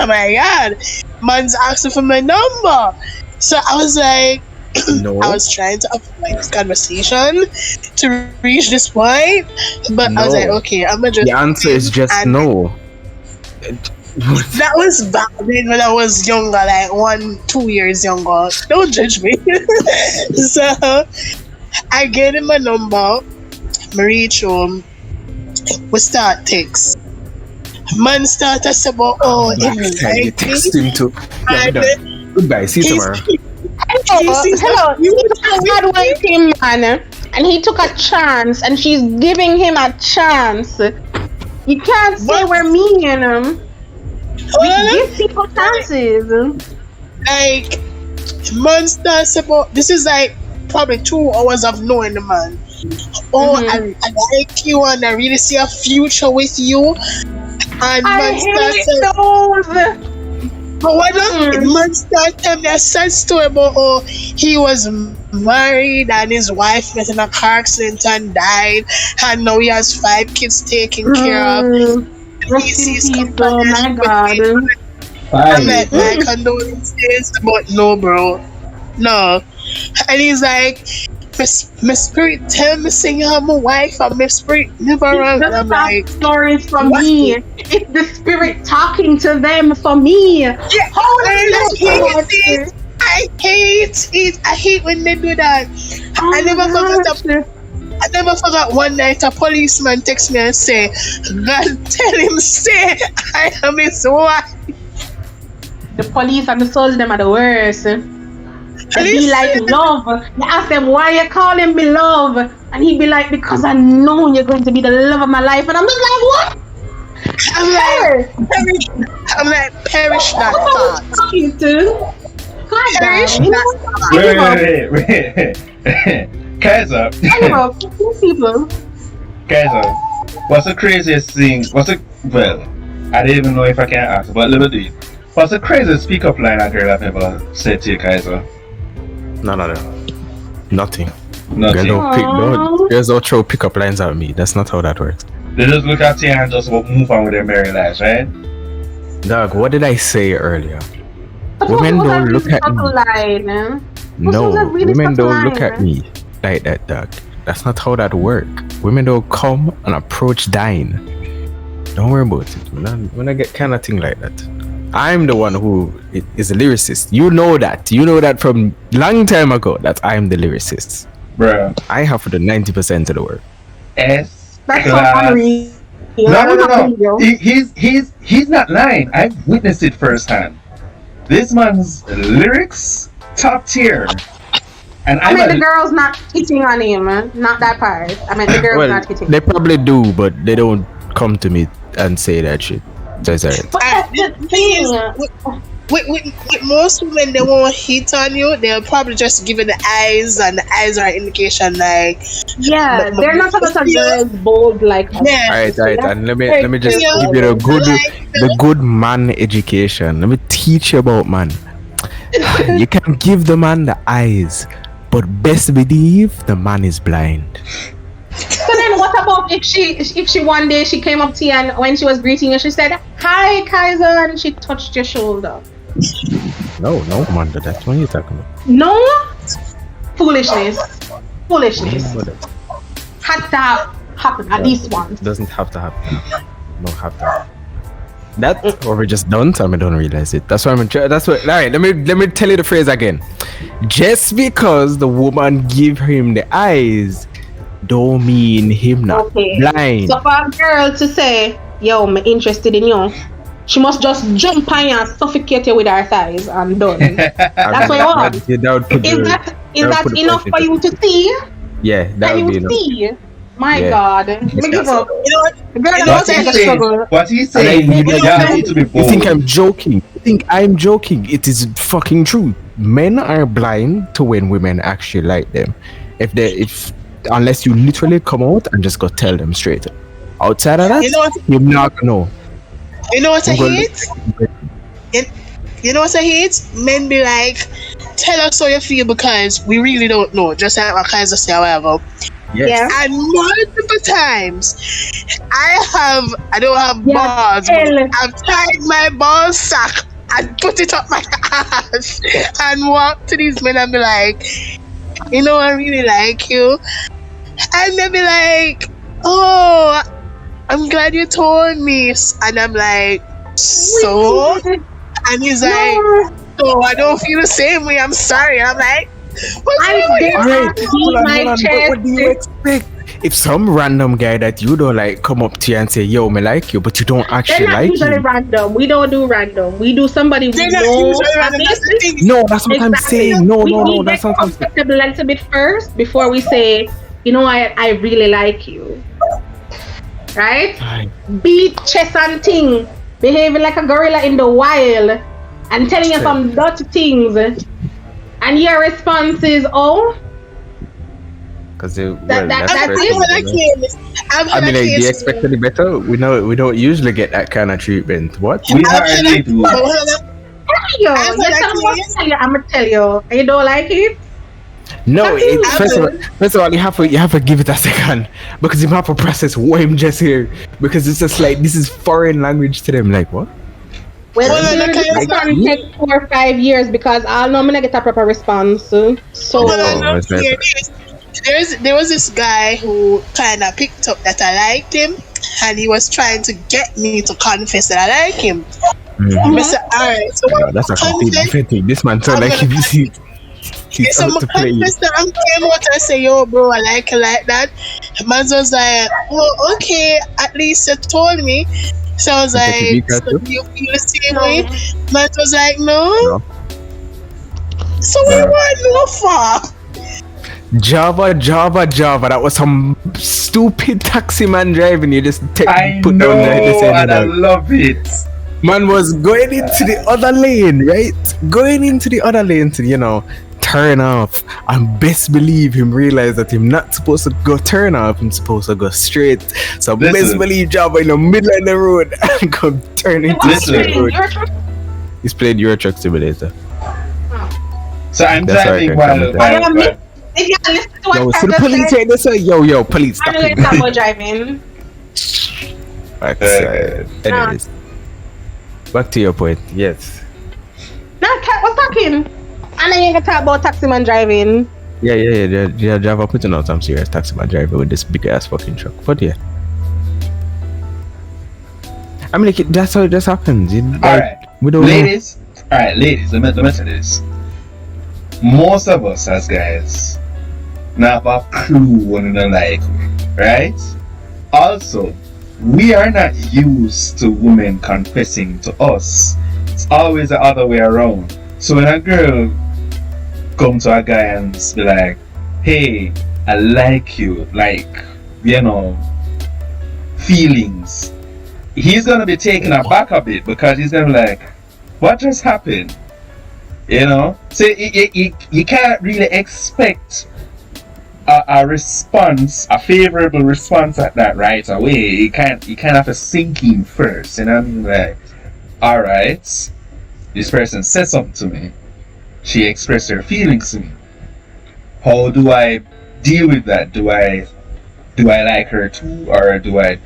my God, man's asking for my number. So I was like, No. I was trying to avoid this conversation to reach this point, but I was No. like, okay, I'm gonna just. The answer is just and no. That was back then when I was younger, like 1-2 years younger. Don't judge me. So I gave him my number. I reach home. We start text. Man start to say about You text him too. Yeah, and goodbye. See you tomorrow. Hello. He's hard working man, and he took a chance, and she's giving him a chance. You can't say What? we're mean. We give people chances. like man starts about this is like probably 2 hours of knowing the man. I like you and I really see a future with you. And I man hate starts those. but why not man start telling me a sad story about how he was married and his wife met in a car accident and died and now he has 5 kids taken care of. He sees Oh my God. I'm like, my condolences, but no, bro, no. And he's like, my spirit tell me sing I'm a wife and my spirit never run. And I'm like, stories from what? me. It's the spirit talking to them for me. yeah, I hate it. I hate when they do that. I never forgot one night a policeman text me and say, God tell him say I am his wife. The police and the soldiers, them are the worst. They be like, love. You ask them, why you calling me love? And he'd be like, because I know you're going to be the love of my life. And I'm just like, what? I'm like, perish that What thought. are you talking to? God Perish damn. that thought. Wait. Kaiser. I give up. These people. Kaiser. What's the craziest thing? Well, I didn't even know if I can ask, but let me do it. What's the craziest speak up line a girl have ever said to you, Kaiser? No. Nothing. Nothing. Girls don't throw pickup lines at me. That's not how that works. They just look at you and just move on with their merry lives, right? Dog, what did I say earlier? Women don't look at me. No, women don't look at me like that, dog. That's not how that works. Women don't come and approach dying. Don't worry about it. When I get kind of thing like that, I'm the one who is a lyricist. You know that. You know that from long time ago that I'm the lyricist. Bruh. I have the 90% of the work. S That's class. so unreal. No. He's not lying. I've witnessed it firsthand. This man's lyrics, top tier. And I mean, the girl's not cheating on him. Not that part. I mean, the girl's not cheating. They probably do, but they don't come to me and say that shit. That's alright. But that's the thing. with most women, they won't hit on you. They'll probably just give you the eyes, and the eyes are an indication like. Yeah, they're not a lot of girls bold like us. Yeah. Alright, and let me just give you the good man education. Let me teach you about man. You can give the man the eyes, but best believe the man is blind. So then, what about if she one day she came up to you and when she was greeting you, she said, "Hi, Kaiser," and she touched your shoulder? No, Amanda, that's what you're talking about. No, foolishness. Had to happen at least once. Doesn't have to happen. No, have to. That or we just don't. I don't realize it. That's why That's what. All right. Let me tell you the phrase again. Just because the woman give him the eyes, don't mean him not blind. So for a girl to say, "Yo, I'm interested in you," she must just jump on you and suffocate you with her thighs and done. That's what you want. Is that enough for you to see? Yeah, that would be enough. See? My God. Let me give up. You know what? Girl, What he's saying, what he's saying, you need to be You bold. think I'm joking? You think I'm joking? It is fucking true. Men are blind to when women actually like them. Unless you literally come out and just go tell them straight. Outside of that, you're not gonna know. You know what I hate? You know what I hate? Men be like, tell us how you feel because we really don't know. Just like what Kaiser say, however. Yes. Yeah. And multiple times, I don't have balls. I've tied my ball sack and put it up my ass and walk to these men and be like, you know, I really like you. And they be like, oh, I'm glad you told me. And I'm like, so? And he's like, no, I don't feel the same way. I'm sorry. And I'm like, what do you expect? If some random guy that you don't like come up to you and say, yo, me like you, but you don't actually like usually him. Random. We don't do random. We do somebody we know. No, that's what I'm saying. No, that's not what I'm saying. We get comfortable a little bit first before we say, you know, I really like you. Right? Beat chest and ting. Behaving like a gorilla in the wild and telling you some dirty things. And your response is, oh? Because I mean, do you expect any better? We don't usually get that kind of treatment. What? We hardly do. I'm gonna tell you. You don't like it? No, first of all, you have to give it a second because you have to process what I'm just here because it's just like this is foreign language to them. Like what? Well, this can take 4 or 5 years because I'll know I'm gonna get a proper response. So there was this guy who kind of picked up that I liked him, and he was trying to get me to confess that I like him. I said, all right, so that's a completely different thing. This man sounds like he's so I'm confess that I came out and say, yo, bro, I like you like that. Man was like, well, okay, at least you told me. So I was like, so do you feel the same way? Man was like, no. So what do you want no for? Java. That was some stupid taxi man driving. You just put down the and I love it. Man was going into the other lane, right? Going into the other lane to, turn off. And best believe him realized that him not supposed to go turn off. Him supposed to go straight. So best believe Java in the middle of the road and come turn into the straight road. He's playing Euro Truck Simulator. So I'm driving while if you listen to what so the police say, they say, yo, police, stop it. Driving. Anyways, back to your point. Yes. No, Kat was talking. And then you can talk about taxi man driving. Yeah. Java putting out some serious taxi man driving with this big ass fucking truck. But yeah. I mean, that's how it just happens. Alright, ladies, let me say this. Most of us as guys not have a clue what we don't like, right? Also, we are not used to women confessing to us. It's always the other way around. So when a girl come to a guy and be like, hey, I like you, feelings, he's gonna be taken aback a bit because he's gonna be like, What just happened? You know? So you can't really expect a response, a favorable response at that right away. You kind of have to sink in first, you know what I mean? Like, alright, this person said something to me. She expressed her feelings to me. How do I deal with that? Do I like her too, or do I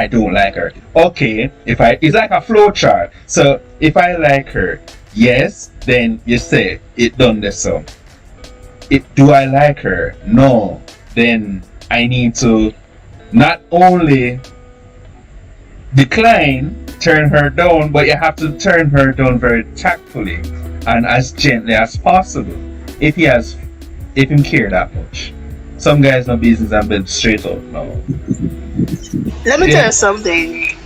don't like her? Okay, it's like a flow chart. So if I like her, yes, then you say it done this so. Do I like her? No. Then I need to not only decline, turn her down, but you have to turn her down very tactfully and as gently as possible. If him care that much. Some guys no business and been straight up now. Let me tell you something.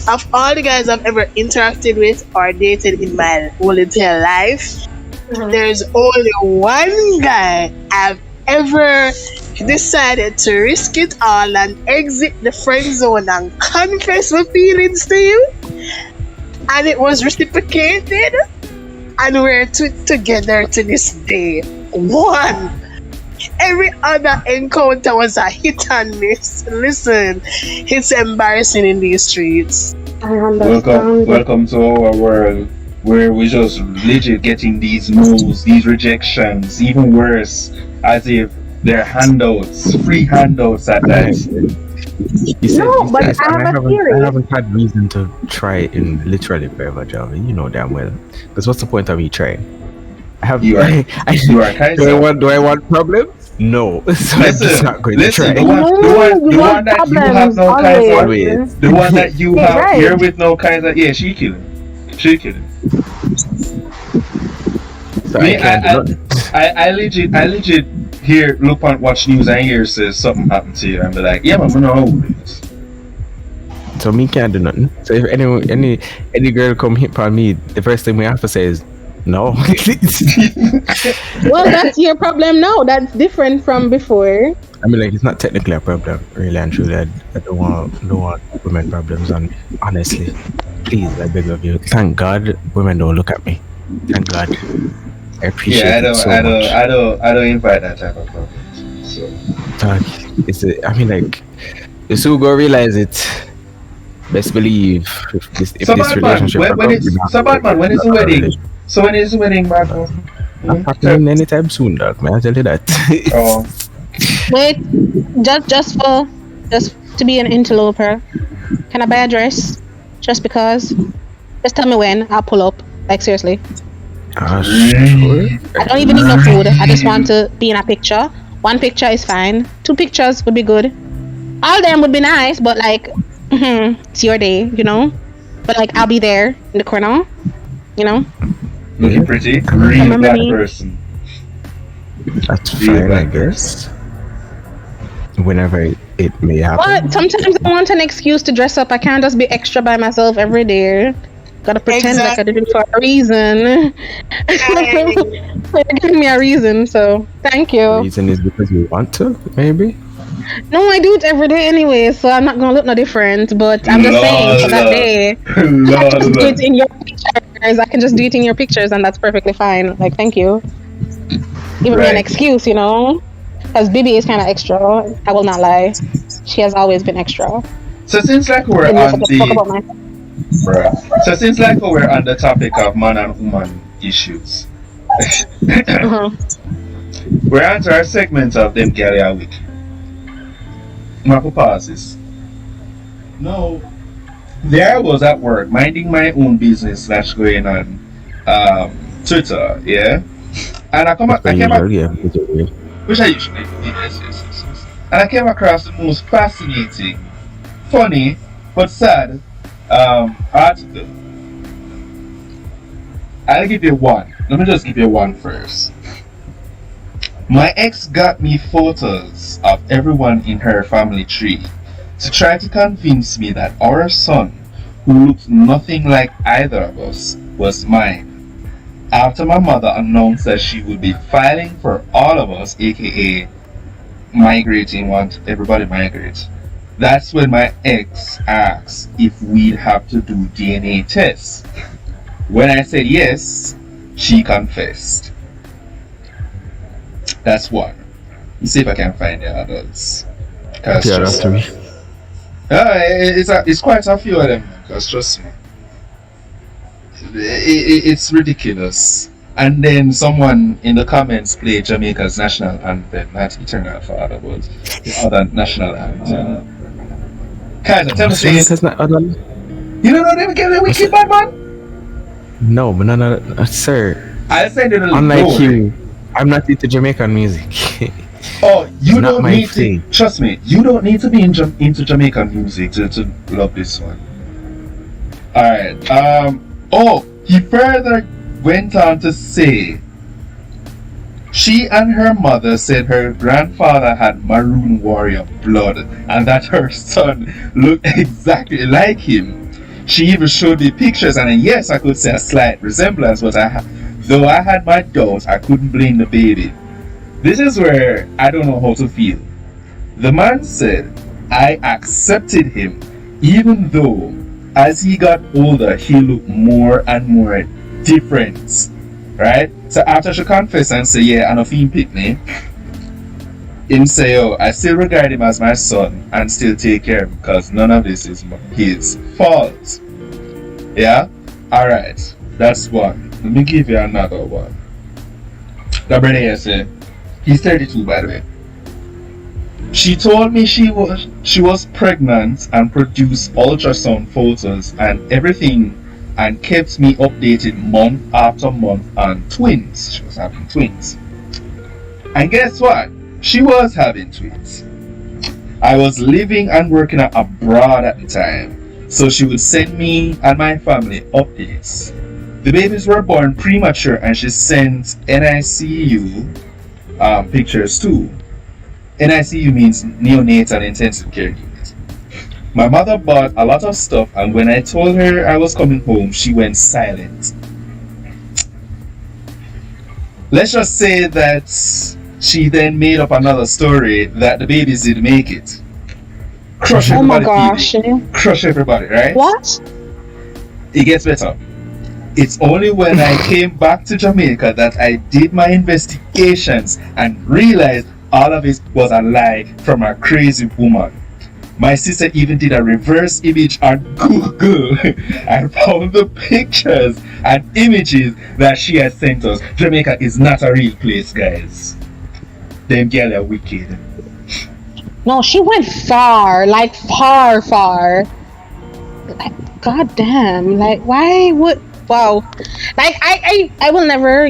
Of all the guys I've ever interacted with or dated in my whole entire life, there's only one guy I've ever decided to risk it all and exit the friend zone and confess my feelings to you, and it was reciprocated, and we're together to this day. One. Every other encounter was a hit and miss. Listen, it's embarrassing in these streets. I understand. Welcome to our world where we're just legit getting these no's, these rejections, even worse, as if they're handouts, free handouts at that. You said, No, but I have a theory. I haven't had reason to try it in literally forever, Jarvin. You know damn well. Because what's the point of me trying? I have. You are Kaiser. Do I want problems? No. So I'm just not going to try. The one that you have no Kaiser. The one that you have right. here with no Kaiser. Yeah, she killing. So I legit hear look on watch news and hear says something happened to you and be like, yeah man, I know how it is. So me can't do nothing. So if any girl come hit on me, the first thing we have to say is no. Well, that's your problem now. That's different from before. I mean, like, it's not technically a problem, really and truly. I don't want women problems, and honestly, please, I beg of you, thank God women don't look at me. Thank God. I appreciate it so much. I don't invite that type of problem. So I mean, like, the soon go realize it. Best believe if this relationship. When is the wedding? So when is the wedding, Marco? Not happening anytime soon, dog. Man, I tell you that. Oh. Wait, just to be an interloper, can I buy a dress? Just because? Just tell me when. I'll pull up. Like, seriously. Sure. I don't even need no food. I just want to be in a picture. One picture is fine. 2 pictures would be good. All of them would be nice, but like, it's your day, you know? But like, I'll be there in the corner, you know? Looking pretty. Real black person. That's fine, I guess. Whenever it may happen. But sometimes I want an excuse to dress up. I can't just be extra by myself every day. Gotta pretend like I did it for a reason. You're giving me a reason, so thank you. The reason is because you want to, maybe? No, I do it every day anyway, so I'm not gonna look no different. But I'm just saying, for that day, I can just do it in your pictures. I can just do it in your pictures, and that's perfectly fine. Like, thank you. Give me an excuse, you know? Because Bibi is kind of extra. I will not lie. She has always been extra. So since like we're on the topic of man and woman issues, we're on to our segment of them Gary a week. Marco pauses. No, there I was at work minding my own business / going on Twitter, yeah, and I came across, which I usually do, yes. And I came across the most fascinating, funny but sad article. I'll give you one. Let me just give you one first. My ex got me photos of everyone in her family tree to try to convince me that our son, who looked nothing like either of us, was mine. After my mother announced that she would be filing for all of us, aka migrating, want everybody migrate, That's when my ex asked if we'd have to do DNA tests. When I said yes, she confessed. That's one. Let me see if I can find the others. Cause Yeah, that's trust me. three. It's quite a few of them. Cause trust me, it's ridiculous. And then someone in the comments played Jamaica's national anthem, not Eternal Father, but the other national anthem. Kind of tell me, Jamaica's not other. you don't know them get the wicked bad man? No, but no, sir. I said it. Unlike you, I'm not into Jamaican music. Oh, you It's not don't my need thing. to. Trust me, you don't need to be into Jamaican music to love this one. All right. Oh, he further went on to say, she and her mother said her grandfather had Maroon Warrior blood, and that her son looked exactly like him. She even showed me pictures, and yes, I could say a slight resemblance, but though I had my doubts, I couldn't blame the baby. This is where I don't know how to feel. The man said, I accepted him, even though as he got older, he looked more and more different. Right? So after she confessed and say, yeah, I know him pick me, him say, oh, I still regard him as my son and still take care of him because none of this is his fault. Yeah? Alright. That's one. Let me give you another one. The brother here said, he's 32 by the way. She told me she was pregnant and produced ultrasound photos and everything and kept me updated month after month on twins. She was having twins. And guess what? She was having twins. I was living and working abroad at the time, so she would send me and my family updates. The babies were born premature and she sent NICU pictures too. NICU means neonatal intensive care unit. My mother bought a lot of stuff and when I told her I was coming home, she went silent. Let's just say that she then made up another story that the babies didn't make it. Crush Oh my everybody. gosh. Crush everybody, right? What? It gets better. It's only when I came back to Jamaica that I did my investigations and realized all of it was a lie from a crazy woman. My sister even did a reverse image on Google and found the pictures and images that she had sent us. Jamaica is not a real place, guys. Them girls are wicked. No, she went far, like far. Like, god damn, like why would wow. Like I will never,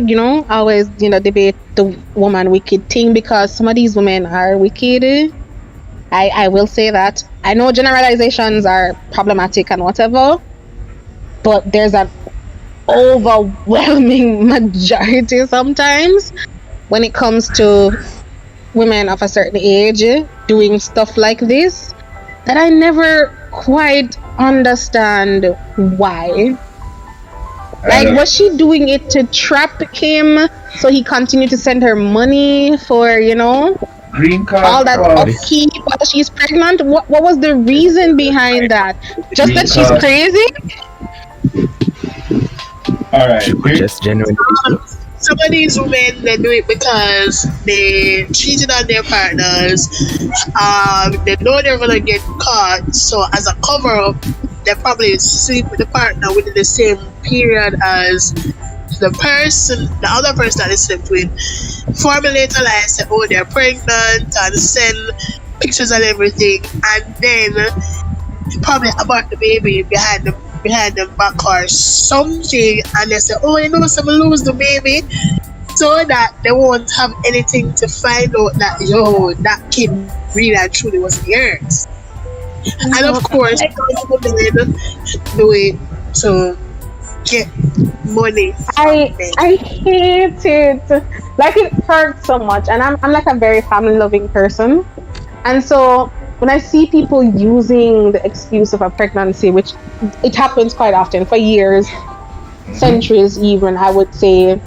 always, debate the woman wicked thing because some of these women are wicked. I will say that. I know generalizations are problematic and whatever, but there's an overwhelming majority sometimes when it comes to women of a certain age doing stuff like this that I never quite understand why. Like, was she doing it to trap him so he continued to send her money for, Green card. all that upkeep while she's pregnant? What was the reason behind that? Just that she's crazy? Alright. Just genuine. Some of these women, they do it because they cheated on their partners. They know they're gonna get caught, so as a cover up, they probably sleep with the partner within the same period as the other person that they slept with. Formulate a lie, say, oh, they're pregnant, and send pictures and everything, and then probably abort the baby behind the back or something, and they say, oh, someone lose the baby, so that they won't have anything to find out that that kid really and truly was yours. And of course, women do it to get money. I hate it. Like, it hurts so much, and I'm like a very family loving person, and so when I see people using the excuse of a pregnancy, which it happens quite often for years, centuries even, I would say,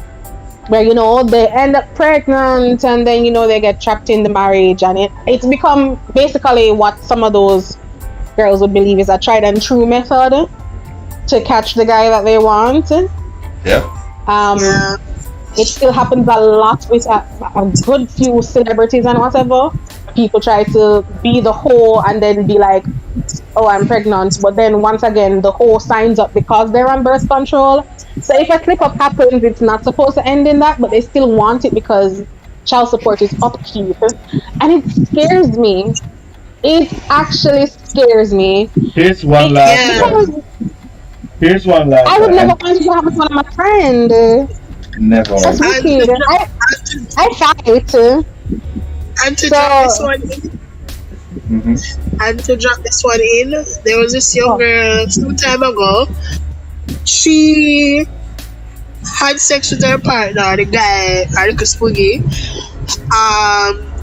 where they end up pregnant, and then they get trapped in the marriage, and it's become basically what some of those girls would believe is a tried and true method to catch the guy that they want. Yep. Yeah. It still happens a lot with a good few celebrities and whatever. People try to be the hoe and then be like, oh, I'm pregnant. But then once again, the hoe signs up because they're on birth control. So if a slip up happens, it's not supposed to end in that, but they still want it because child support is upkeep. And it scares me. It actually scares me. Here's one last one. Here's one last I would one. never want to happen to one of my friends. Never. That's wicked. I fight. And to drop this one in, there was this young girl some time ago. She had sex with her partner, the guy, Arika Spoogie.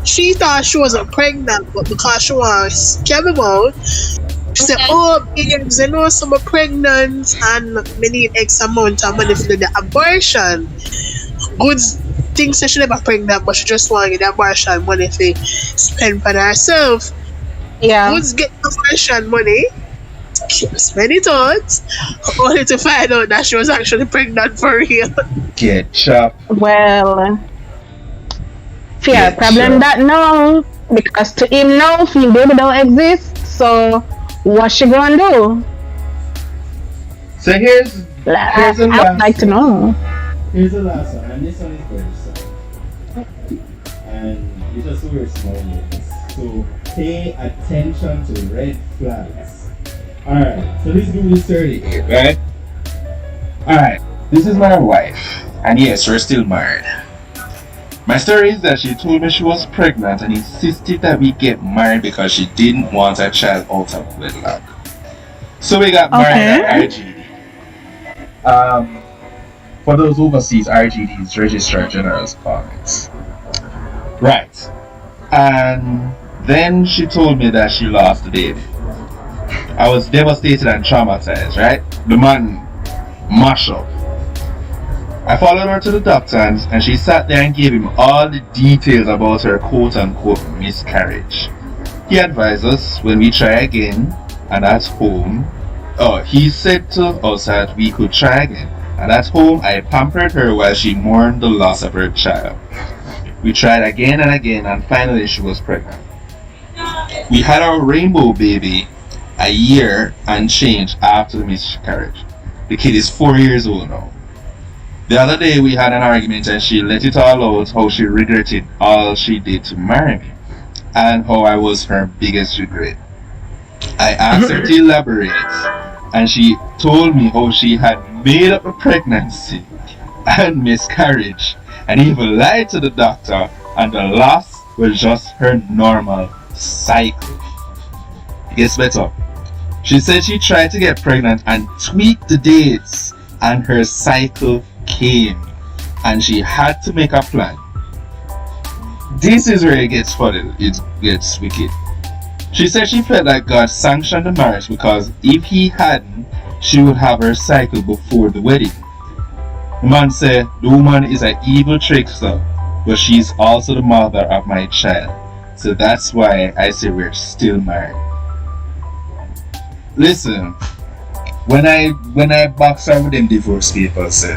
She thought she wasn't pregnant, but because she was scam out, she said, oh, babes, I know some are pregnant and we need X amount of money for the abortion. Good thing said she never pregnant, but she just wanted the abortion money to spend for herself. Yeah. Goods get abortion money, spend it out, only to find out that she was actually pregnant for real. Get chopped. Well, fear Yeah, problem sure. that no, because to him now, feel baby don't exist. So what she gonna do? So here's the I would last like to know. Here's the last one, and this one is very sad. And it's just we're small notes. So pay attention to red flags. Alright, so let's do this 38, right? Alright, this is my wife, and yes, we're still married. My story is that she told me she was pregnant and insisted that we get married because she didn't want a child out of wedlock. So we got married at RGD. For those overseas, RGD is Registrar General's Comments. Right. And then she told me that she lost the baby. I was devastated and traumatized, right? The man mash up. I followed her to the doctor and she sat there and gave him all the details about her quote-unquote miscarriage. He advised us when we try again and at home, he said to us that we could try again. And at home, I pampered her while she mourned the loss of her child. We tried again and again, and finally she was pregnant. We had our rainbow baby a year and change after the miscarriage. The kid is 4 years old now. The other day we had an argument and she let it all out how she regretted all she did to marry me and how I was her biggest regret. I asked her to elaborate, and she told me how she had made up a pregnancy and miscarriage and even lied to the doctor, and the loss was just her normal cycle. It gets better. She said she tried to get pregnant and tweaked the dates, and her cycle came and she had to make a plan. This is where it gets funny, it gets wicked. She said she felt like God sanctioned the marriage because if he hadn't, she would have her cycle before the wedding. The man said the woman is an evil trickster, but she's also the mother of my child. So that's why I say we're still married. Listen, when I box her with them divorce papers, sir,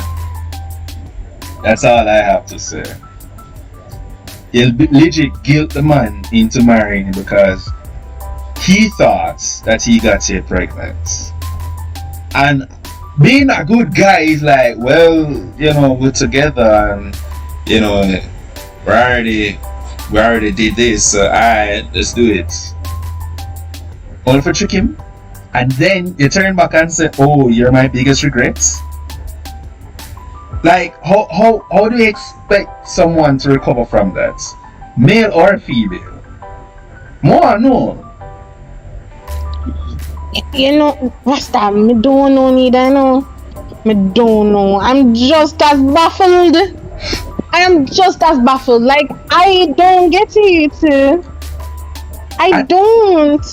that's all I have to say. He'll legit guilt the man into marrying because he thought that he got her pregnant. And being a good guy is like, well, we're together and, we already did this, so alright, let's do it. Only for trick him. And then you turn back and say, oh, you're my biggest regret? Like, how do you expect someone to recover from that? Male or female? More or no? What's that? Me don't know neither, no. Me don't know. I'm just as baffled. I am just as baffled. Like, I don't get it. I don't.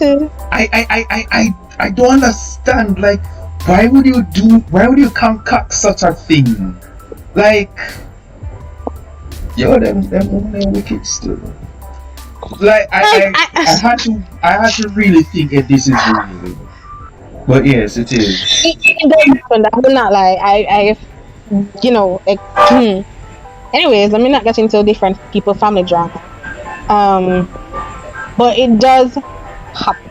I don't understand. Like, why would you concoct such a thing? Like, Yo, them women wicked still. Like I had to really think if this is real. But yes, it is. it does happen. I will not lie. I you know, anyways, let me not get into different people family drama. But it does happen.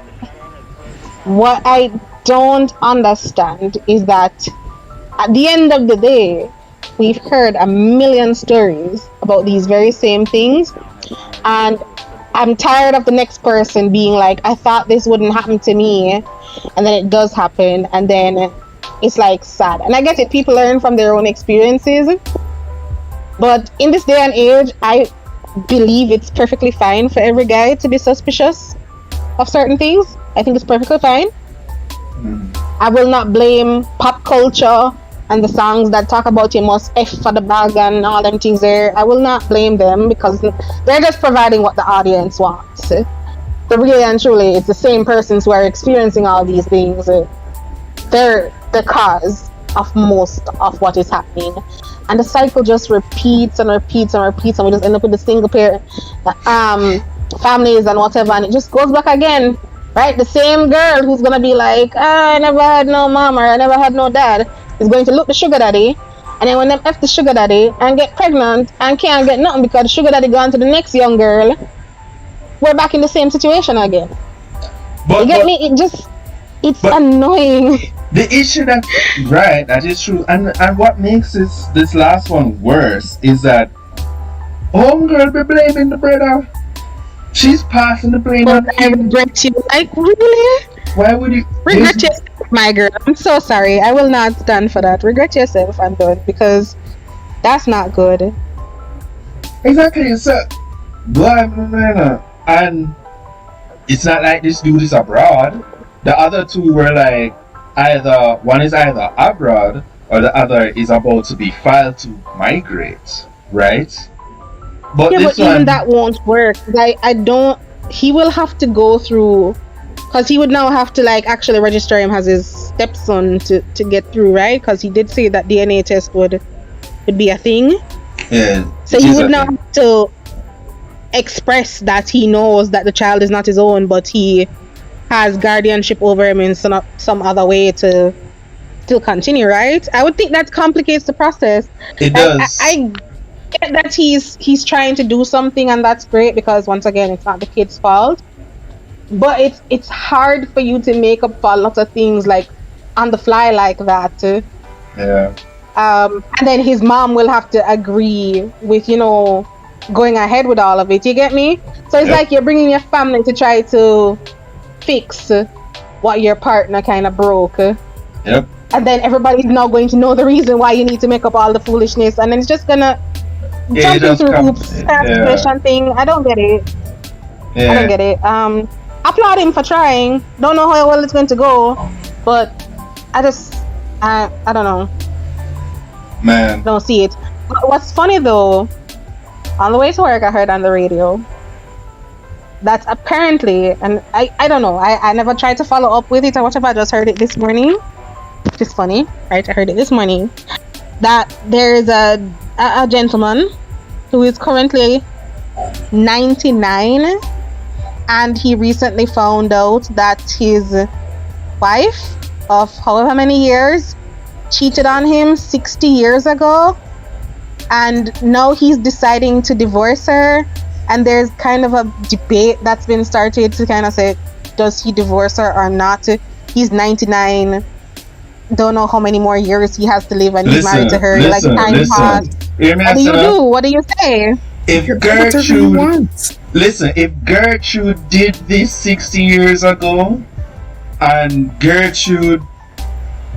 What I don't understand is that at the end of the day, we've heard a million stories about these very same things, and I'm tired of the next person being like, I thought this wouldn't happen to me, and then it does happen, and then it's like sad. And I get it, people learn from their own experiences, but in this day and age, I believe it's perfectly fine for every guy to be suspicious of certain things. I think it's perfectly fine. I will not blame pop culture and the songs that talk about you must F for the bag and all them things there. I will not blame them because they're just providing what the audience wants. But really and truly, it's the same persons who are experiencing all these things. They're the cause of most of what is happening. And the cycle just repeats and repeats and repeats, and we just end up with the single parent families and whatever, and it just goes back again. Right? The same girl who's gonna be like, I never had no mom or I never had no dad is going to look the sugar daddy, and then when them F the sugar daddy and get pregnant and can't get nothing because the sugar daddy gone to the next young girl, we're back in the same situation again. But, you get me? It's annoying. The issue that is true, and what makes this last one worse is that homegirl be blaming the brother. She's passing the blame on I regret you. Like, really? Why would you regret yourself, my girl? I'm so sorry. I will not stand for that. Regret yourself, I'm done, because that's not good. Exactly. So, and it's not like this dude is abroad. The other two were like one is either abroad or the other is about to be filed to migrate, right? But yeah, this but even that won't work. I don't. He will have to go through, because he would now have to like actually register him as his stepson to get through, right? Because he did say that DNA test would be a thing. Yeah. So he would now have to express that he knows that the child is not his own, but he has guardianship over him in some other way to still continue, right? I would think that complicates the process. It does. I get that he's trying to do something, and that's great, because once again, it's not the kid's fault, but it's hard for you to make up for lots of things like on the fly like that. Yeah. And then his mom will have to agree with going ahead with all of it. You get me? So it's like you're bringing your family to try to fix what your partner kind of broke. Yep. And then everybody's now going to know the reason why you need to make up all the foolishness, and then it's just gonna jumping through hoops thing. I don't get it. I don't get it. Applaud him for trying. Don't know how well it's going to go, but I don't know. Man. Don't see it. What's funny though, on the way to work I heard on the radio that apparently, and I don't know, I never tried to follow up with it or whatever, I just heard it this morning, which is funny, right? I heard it this morning that there is a gentleman who is currently 99, and he recently found out that his wife of however many years cheated on him 60 years ago, and now he's deciding to divorce her, and there's kind of a debate that's been started to kind of say, does he divorce her or not? He's 99, don't know how many more years he has to live, and he's married to her. Like, time passed. What do you do? What do you say? If Gertrude did this 60 years ago, and Gertrude,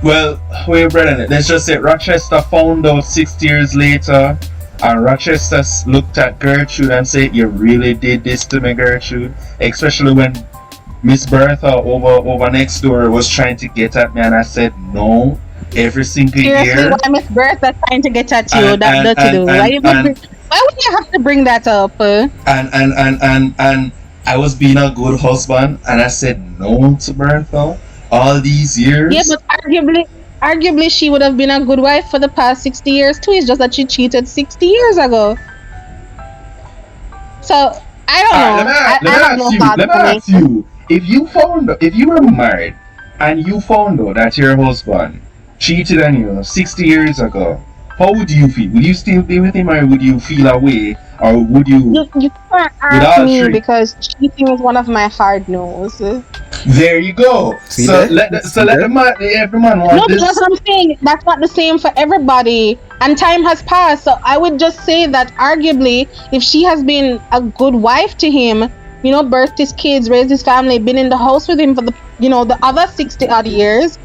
well, wait, brother, let's just say Rochester found out 60 years later, and Rochester looked at Gertrude and said, you really did this to me, Gertrude? Especially when Miss Bertha over next door was trying to get at me, and I said no every single year. Why Miss Bertha trying to get at you? Why would you have to bring that up? And I was being a good husband, and I said no to Bertha all these years. Yeah, but arguably she would have been a good wife for the past 60 years too. It's just that she cheated 60 years ago. So I don't know. I have no thoughts let me for me. ask you, if you were married and you found out that your husband cheated on you 60 years ago, how would you feel? Would you still be with him, or would you feel away, or would you? You can't With ask all me three. because cheating is one of my hard no's. No, There you go. See so that? let the, so See let that? the man, every man want but this. that's what I'm saying. That's not the same for everybody. And time has passed. So I would just say that arguably, if she has been a good wife to him, birthed his kids, raised his family, been in the house with him for the other 60 odd years,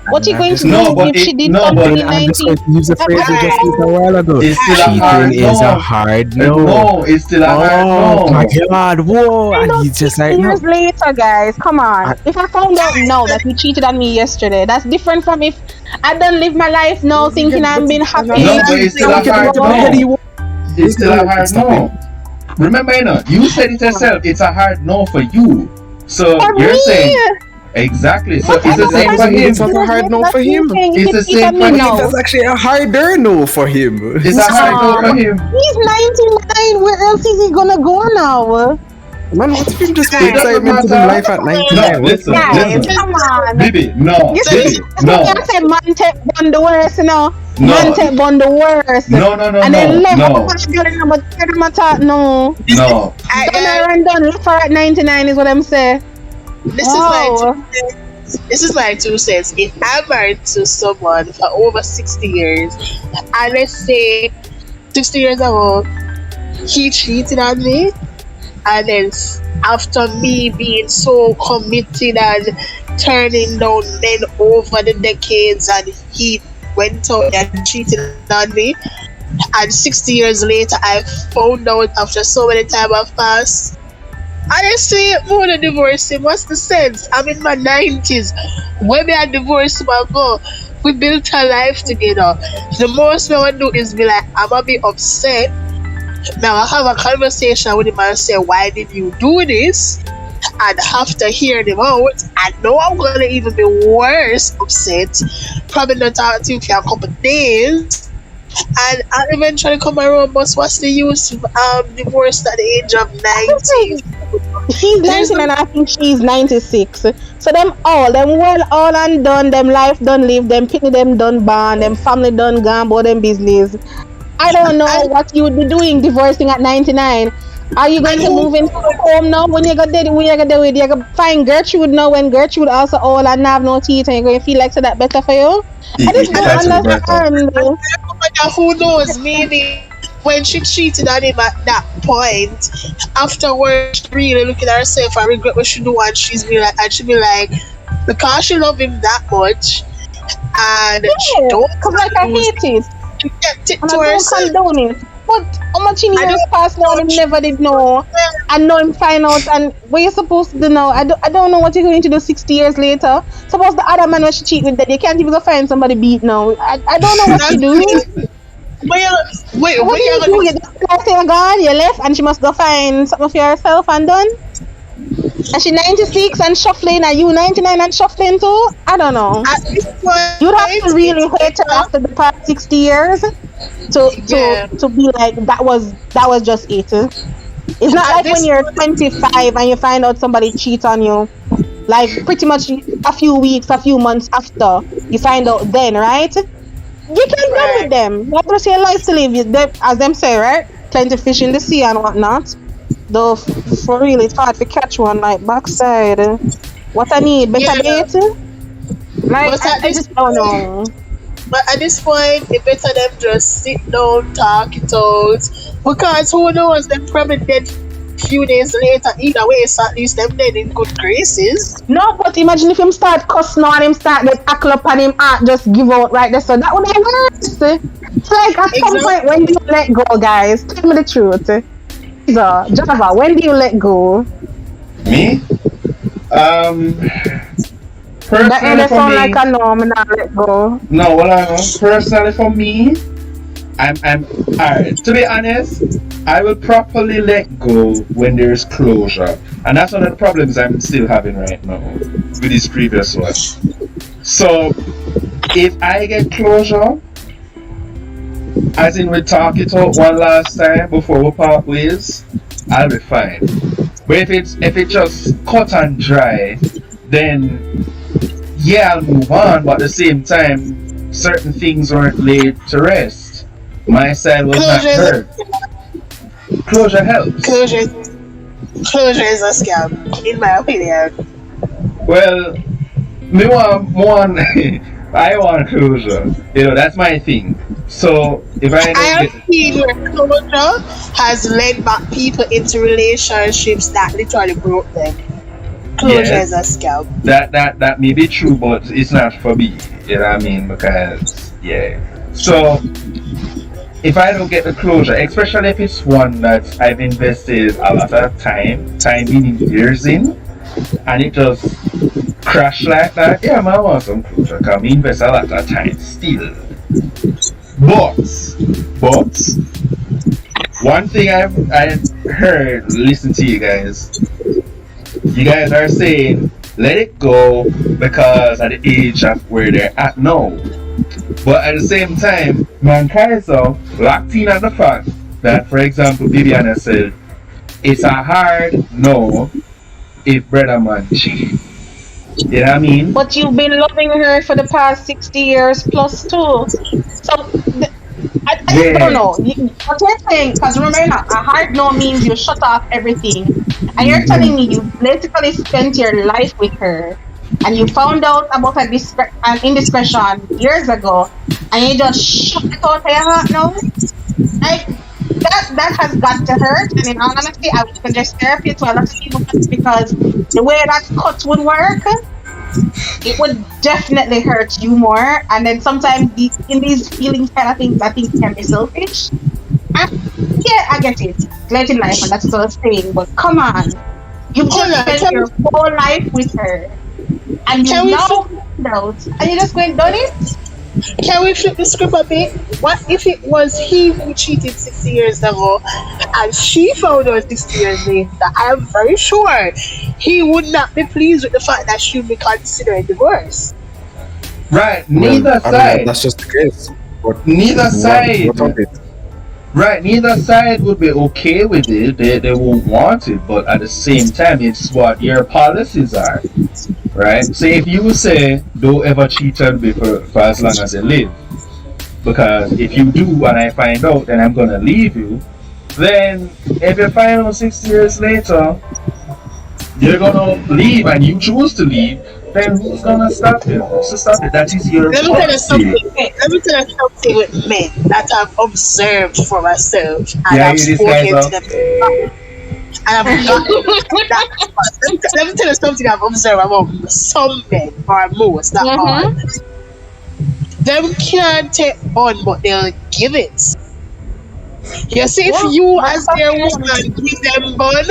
what you I'm going to just do No, but if she it- did no, something but- in I'm just 19? going to use the phrase we just used a while ago. It's still a hard Cheating is no. a hard No, no. it's still a hard Oh no. my god, whoa! I And know he's just 60 like, no. years later, guys. Come on. If I found out now that he cheated on me yesterday, that's different from if I don't live my life now thinking I'm being happy. No, but it's still a Get hard out of the head, no. It's still a hard Stop no. Remember, you said it yourself. It's a hard no for you. So For you're me, saying exactly. So it's the same for him. It's not a hard no for him. It's the same for him. That's actually a harder no for him. It's a hard no for him. He's 99. Where else is he gonna go now? Man, what if him just Guys, get excitement to the life at 99? No, listen, Guys, listen. come on. Bibi, no, You see, Bibi, no, I said man take bun the worst, No. Man take bun the worst. no, And then left no, but them attack, no. no. Done and done. Left her at 99 is what I'm saying. This Wow. is my 2 cents. If I'm married to someone for over 60 years, and let's say 60 years ago, he cheated on me, and then after me being so committed and turning down men over the decades, and he went out and cheated on me, and 60 years later I found out after so many time have passed. Honestly, more than divorce him. What's the sense? I'm in my 90s. When I divorce him, I go. We built a life together. The most I want to do is be like, I'm gonna be upset. Now I have a conversation with him and say, why did you do this? And after hearing him out, I know I'm gonna even be worse upset. Probably not talk to him for a couple days. And I eventually come around, but what's the use of divorce at the age of 90? He's 19 and I think she's 96. So them all and done, them life done live, them pitney them done born, them family done gone, about them business. I don't know what you would be doing divorcing at 99. Are you going to move into a home now when you got dead? When you got dead with, you got find Gertrude now when Gertrude also old and have no teeth, and you're going to feel like so that better for you? I just don't understand. Who knows? Maybe when she cheated on him at that point, afterwards, she really looking at herself and regret what she do, and she'd be like, because she love him that much, and she don't Because like I hate it. to get it And to I don't herself. condone it. But how much in I years don't past now him touch. never did know. And now him find out and what you supposed to do now? I don't know what you're going to do 60 years later. Suppose the other man when she cheat with that, you can't even go find somebody beat now. I don't know what to do. Wait, What do you do? You just say you're gone, you left and she must go find something for herself and done? And she 96 and shuffling, and you 99 and shuffling too? I don't know. At this point, You'd have to really hate her after the past 60 years to be like that was just it. It's not like when you're 25 and you find out somebody cheats on you, like pretty much a few weeks, a few months after you find out then, right? You can't go with them. You have to say life to live, as them say, right? Plenty fish in the sea and whatnot. Though for real, it's hard to catch one like backside. What I need, better bait. Like But at I this just don't know. But at this point, it better them just sit down, talk it out. Because who knows, them probably dead few days later. Either way, so at least them dead in good graces. No, but imagine if him start cussing on him, start get tackle up on him, just give out right there. So that would be worse. It's like at some point, when do you let go, guys? Tell me the truth. So, Java, when do you let go? Me? That Personally ain't for sound me, like a no, I'm not let go. no, well, I know. Personally for me, I'm alright. To be honest, I will properly let go when there's closure, and that's one of the problems I'm still having right now with this previous one. So, if I get closure, as in we talk it out one last time before we part ways, I'll be fine. But if it just cut and dry, then yeah, I'll move on. But at the same time, certain things weren't laid to rest. My side was not Closure is heard. Closure helps. closure. Closure is a scam, in my opinion. Well, me want I want closure. That's my thing. So if I I don't have get seen where closure has led back people into relationships that literally broke them. Closure Yes. is a scam. that may be true, but it's not for me. You know what I mean? Because yeah. So if I don't get the closure, especially if it's one that I've invested a lot of time meaning years in, and it just crash like that, yeah, man, I want some closure. Cause we invest a lot of time still. But one thing I heard, listen to you guys. You guys are saying let it go because at the age of where they're at now. But at the same time, mankind is locked in at the fact that, for example, Viviana said, it's a hard no if brother man cheat. You know what I mean? But you've been loving her for the past 60 years plus too. So I don't know. What you're saying, because remember, a hard no means you shut off everything. And you're telling me you basically spent your life with her and you found out about an indiscretion years ago and you just shut it out of your heart now? Like, that has got to hurt. And in all honesty, I would suggest therapy to a lot of people because the way that cut would work, it would definitely hurt you more. And then sometimes in these feelings kind of things, I think can be selfish. And yeah, I get it. Letting life, and that's what I was saying. But come on, you've just spent your whole life with her, and you now found out, and you just went done it. Can we flip the script a bit? What if it was he who cheated 60 years ago and she found out 60 years later? I am very sure he would not be pleased with the fact that she would be considering divorce. Right, Well, neither I mean, side. that's just the case. But Neither side. what of it? Right, neither side would be okay with it. They won't want it, but at the same time, it's what your policies are, right? So if you say don't ever cheat on me for as long as I live, because if you do and I find out, then I'm gonna leave you. Then if you find out 60 years later you're gonna leave and you choose to leave, then who's gonna stop you? Who's to stop it? That is your Let me tell you policy. something with men that I've observed for myself and Yeah, I've you spoken guys to them. And I've gotten that. Let me tell you something I've observed about some men, or most, not all. Them can't take on, but they'll give it. You see, if you as their woman give them bun,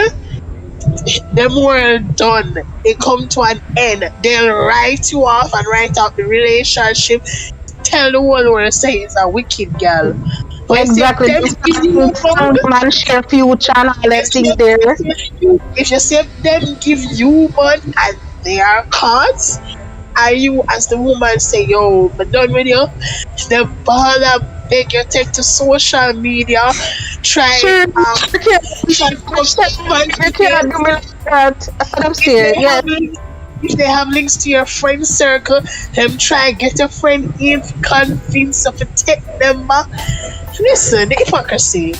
them world done. It come to an end. They'll write you off and write out the relationship. Tell the whole world say it's a wicked girl. But Exactly. if them give you bun, Man, share future and all that thing there. if you say them give you bun and they are caught, and you as the woman say, yo, but done with you, the ball and beg you take to social media, try Sure. try to come if they have links to your friend circle, them try and get a friend in, convince them to take them back. Listen, the hypocrisy.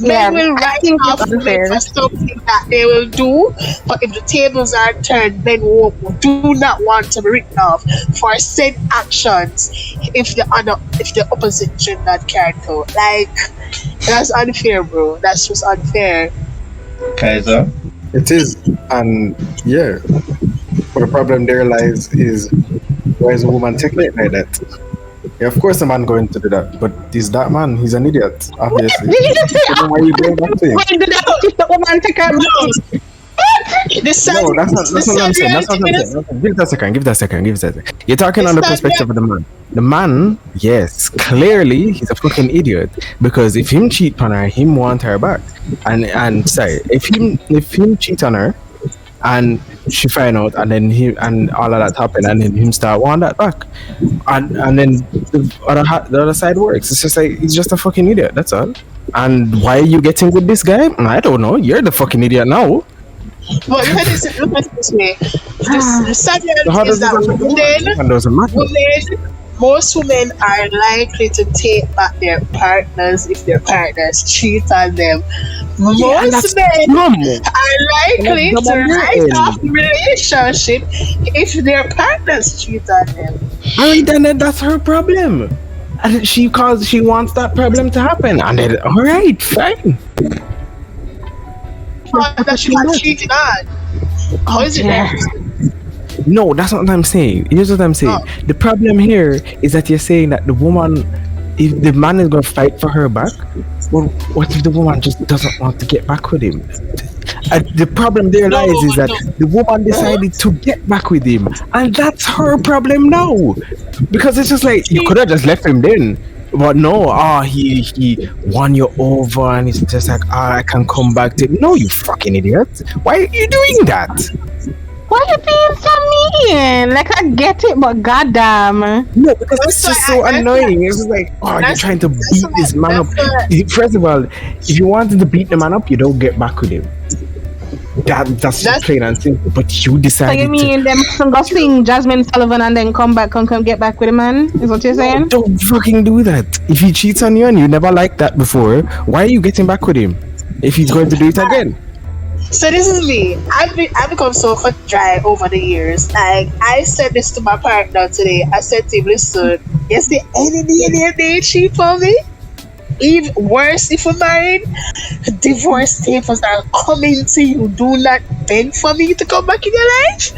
Men will write off women for something that they will do, but if the tables are turned, men do not want to be written off for said actions if the opposite gender can't go. Like, that's unfair, bro. That's just unfair. Kaiser? It is, and yeah. But the problem there lies is why is a woman taking it like that? Yeah, of course, a man going to do that, but is that man? He's an idiot, obviously. Did you just say, So why are you going back to him? why did the woman take her? No, that's not what I'm saying. That's not what I'm saying. Give it a second. You're talking on the perspective of the man. The man, yes, clearly he's a fucking idiot because if him cheat on her, him want her back. And sorry, if him cheat on her and she find out and then he and all of that happen and then him start want that back. And then the other side works. It's just like he's just a fucking idiot, that's all. And why are you getting with this guy? I don't know. You're the fucking idiot now. But look at it this way. The sadness So how is does this that affect women? It doesn't matter. most women are likely to take back their partners if their partners cheat on them. Yeah, Most that's men dumb. are likely That's to dumb on your write end. off the relationship if their partners cheat on them. Alright, then that's her problem. And she wants that problem to happen. And then, alright, fine. But that she was cheating on. How is it Yeah. that? No, that's not what I'm saying. Here's what I'm saying. Oh. The problem here is that you're saying that the woman, if the man is going to fight for her back, well, what if the woman just doesn't want to get back with him? The problem there lies is that the woman decided to get back with him, and that's her problem now. Because it's just like you could have just left him then, but no. He won you over, and it's just like I can come back to. No, you fucking idiot! Why are you doing that? Why you being so mean? Like I get it, but goddamn. No, because it's just so annoying. It's just like, you're trying to beat this man up. First of all, if you wanted to beat the man up, you don't get back with him. That's plain and simple. But you So decided you mean them some go sing Jasmine Sullivan and then come get back with a man? Is what you're saying? don't fucking do that. If he cheats on you and you never liked that before, why are you getting back with him? If he's going to do it again. So this is me. I've become so cut dry over the years. Like I said this to my partner today. I said to him, listen, is there any day cheap for me? Even worse if we're married, divorce papers are coming to you. Do not beg for me to come back in your life.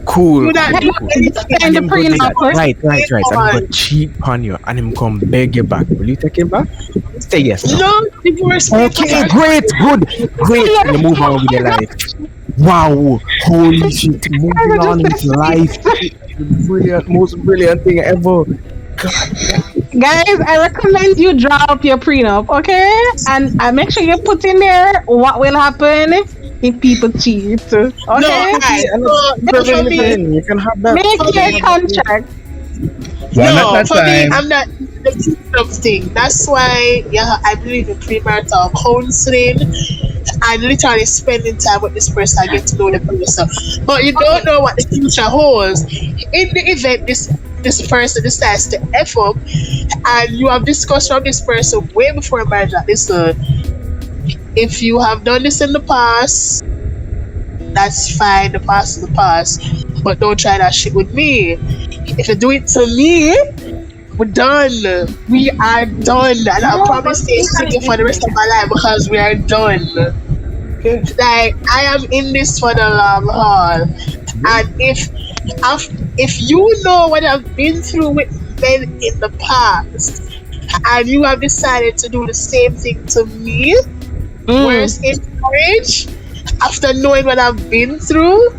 Cool. Do not do anything. And the prenup, Right. And I'm going to cheat on you and him come beg you back. Will you take him back? Say yes. No divorce papers. Okay, are- great. And you move on with your life. Wow, holy shit. Moving on with life. Brilliant, most brilliant thing ever. Guys, I recommend you draw up your prenup, okay? And I make sure you put in there what will happen if people cheat. Okay? For me, You can have that. Make your contract. no, for me, I'm not the prenup thing. That's why, I believe in premarital counseling and literally spending time with this person and get to know the person. But you don't know what the future holds. In the event this person decides to F up and you have discussed from this person way before marriage that listen, if you have done this in the past, that's fine, the past is the past. But don't try that shit with me. If you do it to me, we're done. We are done. And I promise to stay single for the rest of my life because we are done. Like, I am in this for the long haul. And if you know what I've been through with men in the past, and you have decided to do the same thing to me, whereas in marriage, after knowing what I've been through,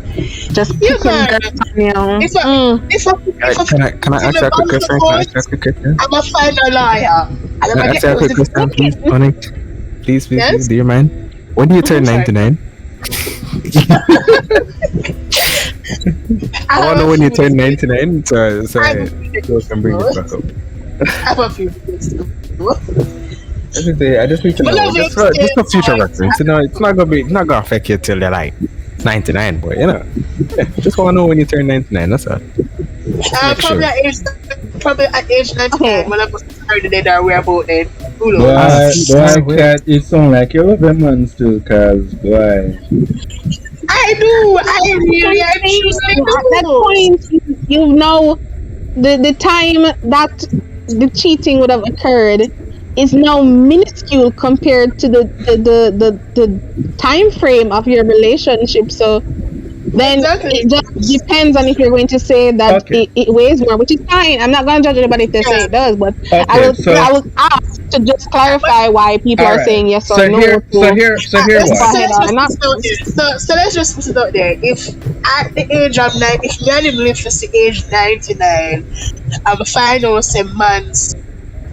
Just you pick them man, girls on you. Can I ask you a quick question? I'm a final lawyer. And I'm Can I gonna ask you a quick get question, please, honey? Please, Yes? do you mind? When do you turn sorry. 99? I want to know when you turn 99, so I can bring it back up. I have a few things to do. I just need to know, just for future reference. You know, it's not gonna affect you till you're like 99, but you know, just want to know when you turn 99. That's all. Probably at age 99 when I was 30 then I wear about then. Who Boy, knows? cat, it sound like you love them man still, cause boy. I do. I really At that do. point, you know the time that the cheating would have occurred is now minuscule compared to the time frame of your relationship. So then Exactly. it just depends on if you're going to say that Okay. it weighs more, which is fine. I'm not going to judge anybody if they say it does, but I will ask to just clarify why people are Alright. saying yes or So no. here to- So let's just put it out there. If at the age of 9, if me and him live to the age 99, I'm find out some man's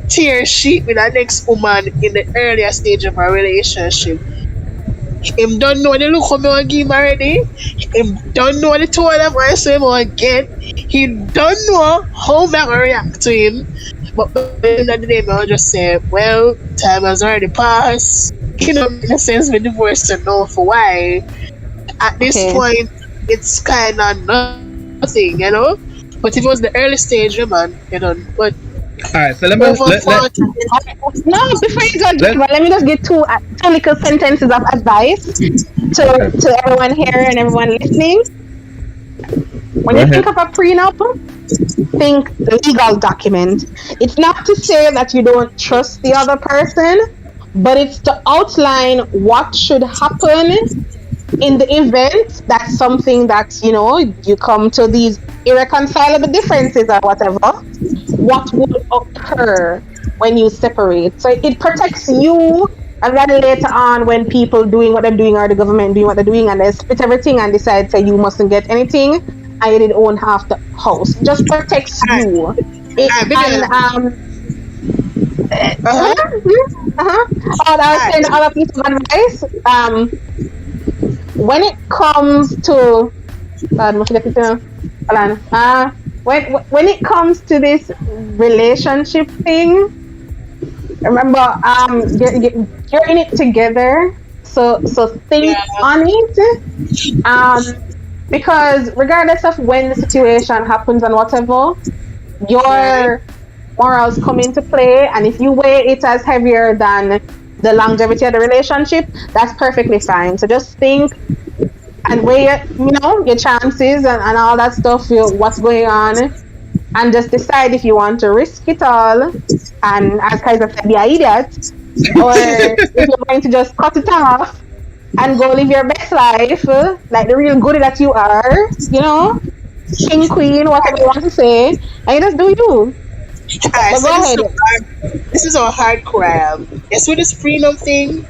tear sheet with the next woman in the earlier stage of our relationship. Him don't know the look of me want give him already. Him don't know the tone of voice him want get. He don't know how me gonna react to him. But by the end of the day, I'll just say, well, time has already passed. In a sense, we divorced to know for why. At this point, it's kind of nothing, But if it was the early stage, man, But Alright, so let me No, before you go, let me just give two little sentences of advice to everyone here and everyone listening. When you think of a prenup, think legal document. It's not to say that you don't trust the other person, but it's to outline what should happen in the event that something that, you come to these irreconcilable differences or whatever, what would occur when you separate. So it protects you, and then later on when people doing what they're doing or the government doing what they're doing and they split everything and decide say you mustn't get anything and you didn't own half the house. It just protects you. I'll say the other piece of advice. When it comes to when it comes to this relationship thing, remember you're in it together, so think on it, because regardless of when the situation happens and whatever, your morals come into play, and if you weigh it as heavier than the longevity of the relationship, that's perfectly fine. So just think and weigh your chances and all that stuff, what's going on, and just decide if you want to risk it all and, as Kaiser said, be an idiot, or if you're going to just cut it off and go live your best life like the real goodie that you are, king, queen, whatever you want to say, and you just do you. Alright, so this is a hardcore. Yes, with this prenup thing,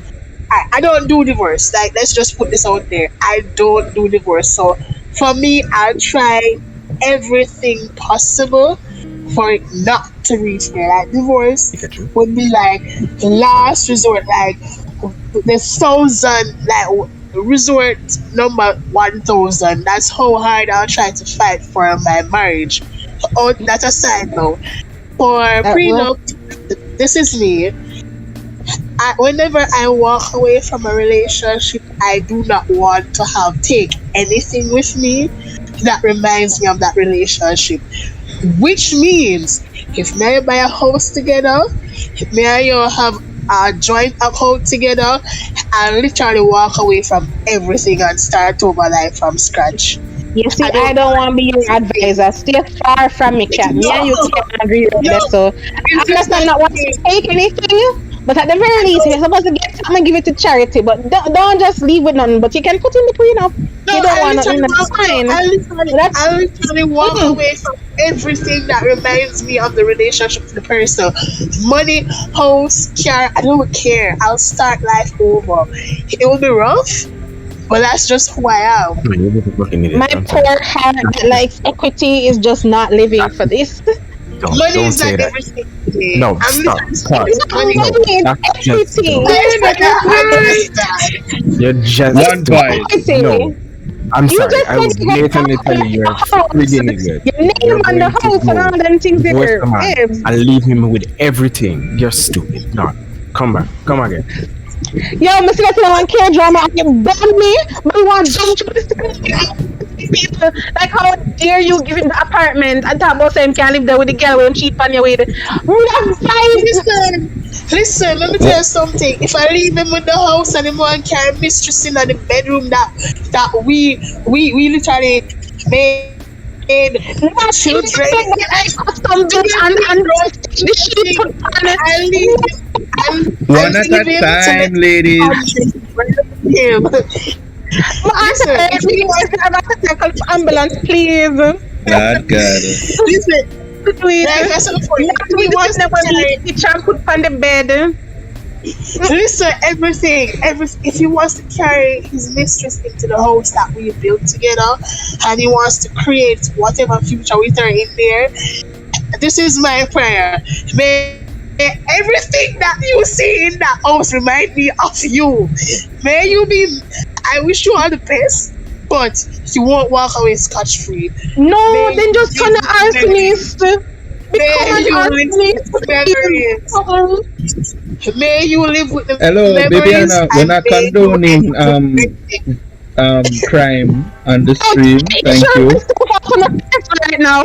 I don't do divorce. Like, let's just put this out there. I don't do divorce. So for me, I'll try everything possible for it not to reach there. Like, divorce would be like the last resort, like the 1,000, like resort number 1,000. That's how hard I'll try to fight for my marriage. Oh, that's a side note. For prenup, this is me. Whenever I walk away from a relationship, I do not want to take anything with me that reminds me of that relationship. Which means, if me and buy a house together, if me and you have a joint account together, I literally walk away from everything and start over life from scratch. You see, I don't want to be your advisor. Stay far from me, cat. Me and you can't agree with that. So I'm just not want to take anything. But at the very least, you're supposed to get something and give it to charity. But don't just leave with nothing. But you can put in the prenup. No, you don't want nothing. That's fine. I literally walk away from everything that reminds me of the relationship with the person. Money, house, car, I don't care. I'll start life over. It will be rough, but that's just who I am. My poor heart that likes equity is just not living for this. Money don't is say like that. everything. No, stop. Money. It's everything. You're just One point. No, I'm sorry. I will blatantly tell you you're a freaking idiot. Your name on the house and all them things there. And leave him with everything. You're stupid. No, come back. Come again. Yo, Mr. One K-drama, you burn me, but you want to people. Like, how dare you give him the apartment and talk about saying can't live there with the girl when cheap on your way there. Listen, let me tell you something. If I leave him with the house and him and carry mistress in the bedroom that we literally made children One at a time, ladies. Ambulance, please. Not good. Listen, listen, everything. If he wants to carry his mistress into the house that we built together, and he wants to create whatever future with her in there, this is my prayer. May everything that you see in that house remind me of you. May you be. I wish you all the best, but you won't walk away scotch free. No, then just turn the arsonist. May you live with memories. May you live with the Hello, memories. Bibiana. We're and not may you condoning live with crime on the stream. Thank you. Right now.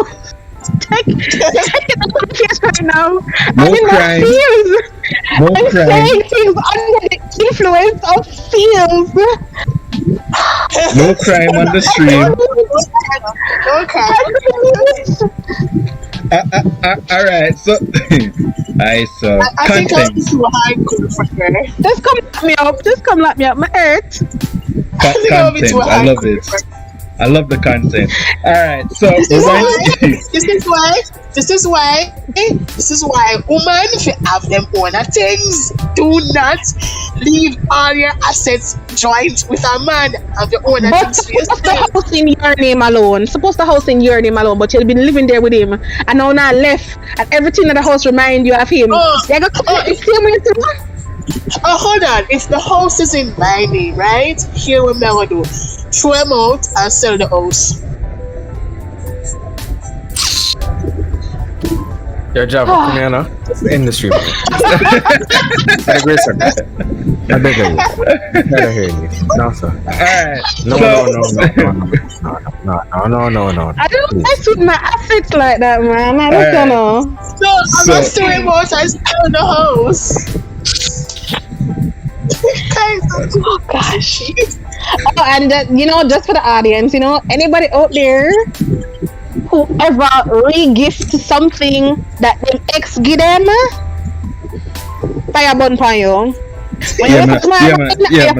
Take it off my face right now. No I'm in my crime. feels. No I'm crime. saying things under the influence of feels. No crime on the stream. All right. So, I think I'll be content. too hardcore for her. Just come lock me up. Just come lock me up. My earth. I think I'll be Content. too I love hardcore it. for her. I love the content. All right. So This is we're why. going. This is why women, if you have them own things, do not leave all your assets joint with a man. Have your own But things for supposed the yourself. house in your name alone. Supposed the house in your name alone. But you've been living there with him. And now not left. And everything in the house remind you of him. Oh, You're gonna come the same way too. Oh, hold on. If the house is in my name, right? Here what I'm gonna do. Throw them out and sell the house. Your job, come here now. It's the industry, man. I agree, sir. I beg of you. Better hear you. No, sir. All right. No. I don't mess with my assets like that, man. I don't know. No, I'm not throwing them out and sell the house. Oh gosh. Oh, and just for the audience, anybody out there who ever re-gift something that them ex give them, fire bun for you. When Yeah, you man. look at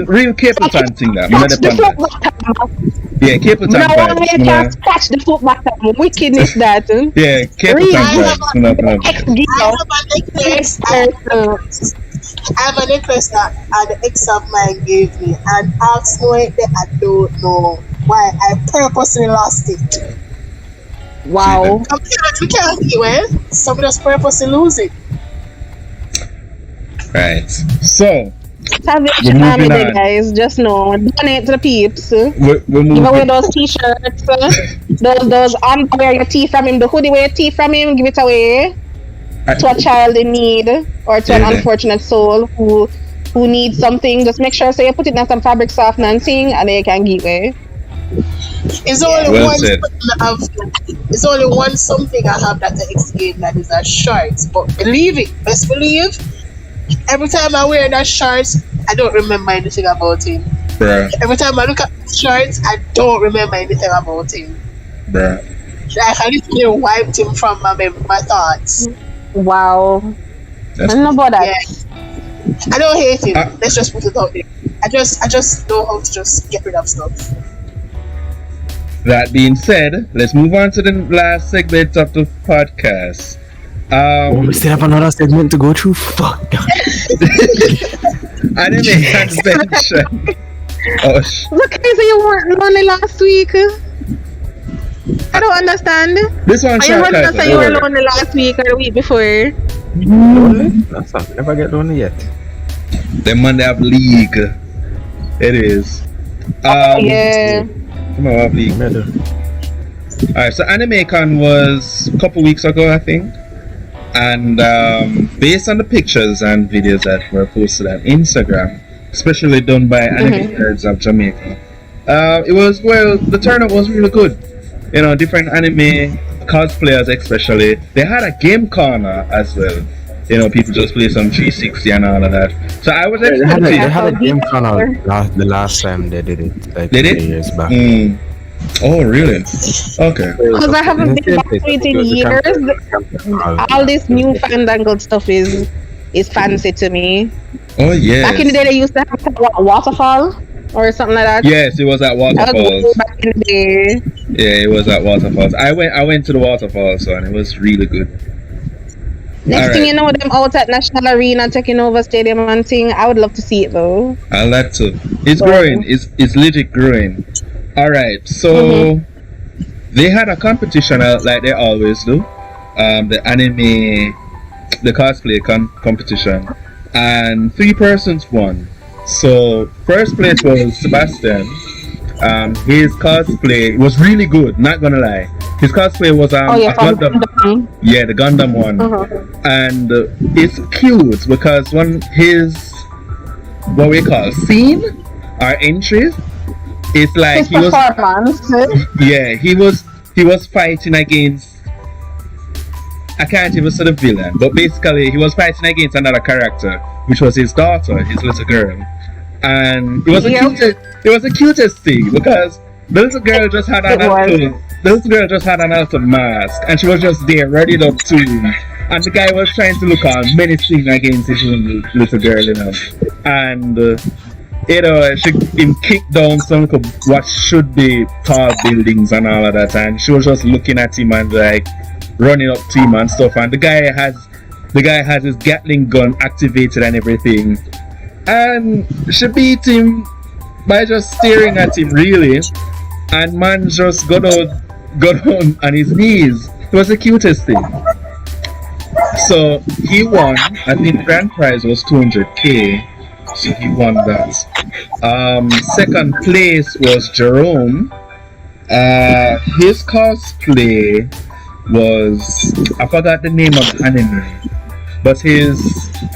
Real Capleton thing that. Scratch the foot That. bottom. Yeah, Capleton No one vibes. here can scratch the foot bottom. Wickedness that. Yeah, Capleton Really? vibes. Ex give I us. have a necklace. I have a necklace that an ex of mine gave me, and asked me that I don't know why I purposely lost it. Wow. We can't be well. Somebody just purposely lose it. Right. So Salvation We're Army, moving there, on. guys. Just know, donate to the peeps. we're Give away moving. those t-shirts, those underwear your tea from him, the hoodie wear tea from him, give it away to a child in need or to Yeah. an unfortunate soul who needs something. Just make sure so you put it in some fabric softener and thing, and then you can give away. It's only Well one said. something I have. It's only one something I have that the ex gave that is a shirt. But believe it, best believe, every time I wear that shirt, I don't remember anything about him. Bruh. Every time I look at the shirt, I don't remember anything about him. Bruh. Like I literally wiped him from my thoughts. Wow. That's I don't know about that. Yeah. I don't hate him. Let's just put it out there. I just know how to just get rid of stuff. That being said, let's move on to the last segment of the podcast. We still have another segment to go through. Fuck. Anime convention. Oh, Look, so you weren't lonely last week. I don't understand. this one Are you short running title. to say you were lonely last week or the week before? Lonely? That's not. Never get lonely yet. The Monday of League. It is. Yeah. Come on, of League. Better. Alright, so AnimeCon was a couple weeks ago, I think. And based on the pictures and videos that were posted on Instagram, especially done by Anime Nerds of Jamaica, the turnout was really good. You know, different anime cosplayers especially. They had a game corner as well. You know, people just play some 360 and all of that. So I was They expecting... had a game corner the last time they did it, like Did it? 3 years back. Mm. Oh, really? Okay. Because I haven't been back to it in years. All this new fandangled stuff is fancy to me. Oh, yeah. Back in the day, they used to have a waterfall or something like that. Yes, it was at I was Waterfalls. back in the day. Yeah, it was at Waterfalls. I went to the Waterfalls, and it was really good. Next All thing right. you know, them out at National Arena taking over stadium and thing. I would love to see it though. I like to. It's growing. It's legit growing. All right, so they had a competition like they always do. The cosplay competition, and 3 persons won. So first place was Sebastian. His cosplay was really good. Not gonna lie. His cosplay was Oh a yeah, from Gundam. Gundam. Yeah, the Gundam one. And it's cute because when his what we call scene or entries, it's like His he was performance. yeah he was fighting against. I can't even say the villain, but basically he was fighting against another character, which was his daughter, his little girl, and it was the cutest thing because the little girl just had an little mask, and she was just there ready up to him, and the guy was trying to look all menacing against his own little girl, you know, and him kicked down some what should be tall buildings and all of that, and she was just looking at him and like running up to him and stuff, and the guy has his Gatling gun activated and everything, and she beat him by just staring at him really, and man just got on his knees. It was the cutest thing. So he won. I think grand prize was 200k. So he won that. Second place was Jerome. His cosplay was, I forgot the name of the anime, but his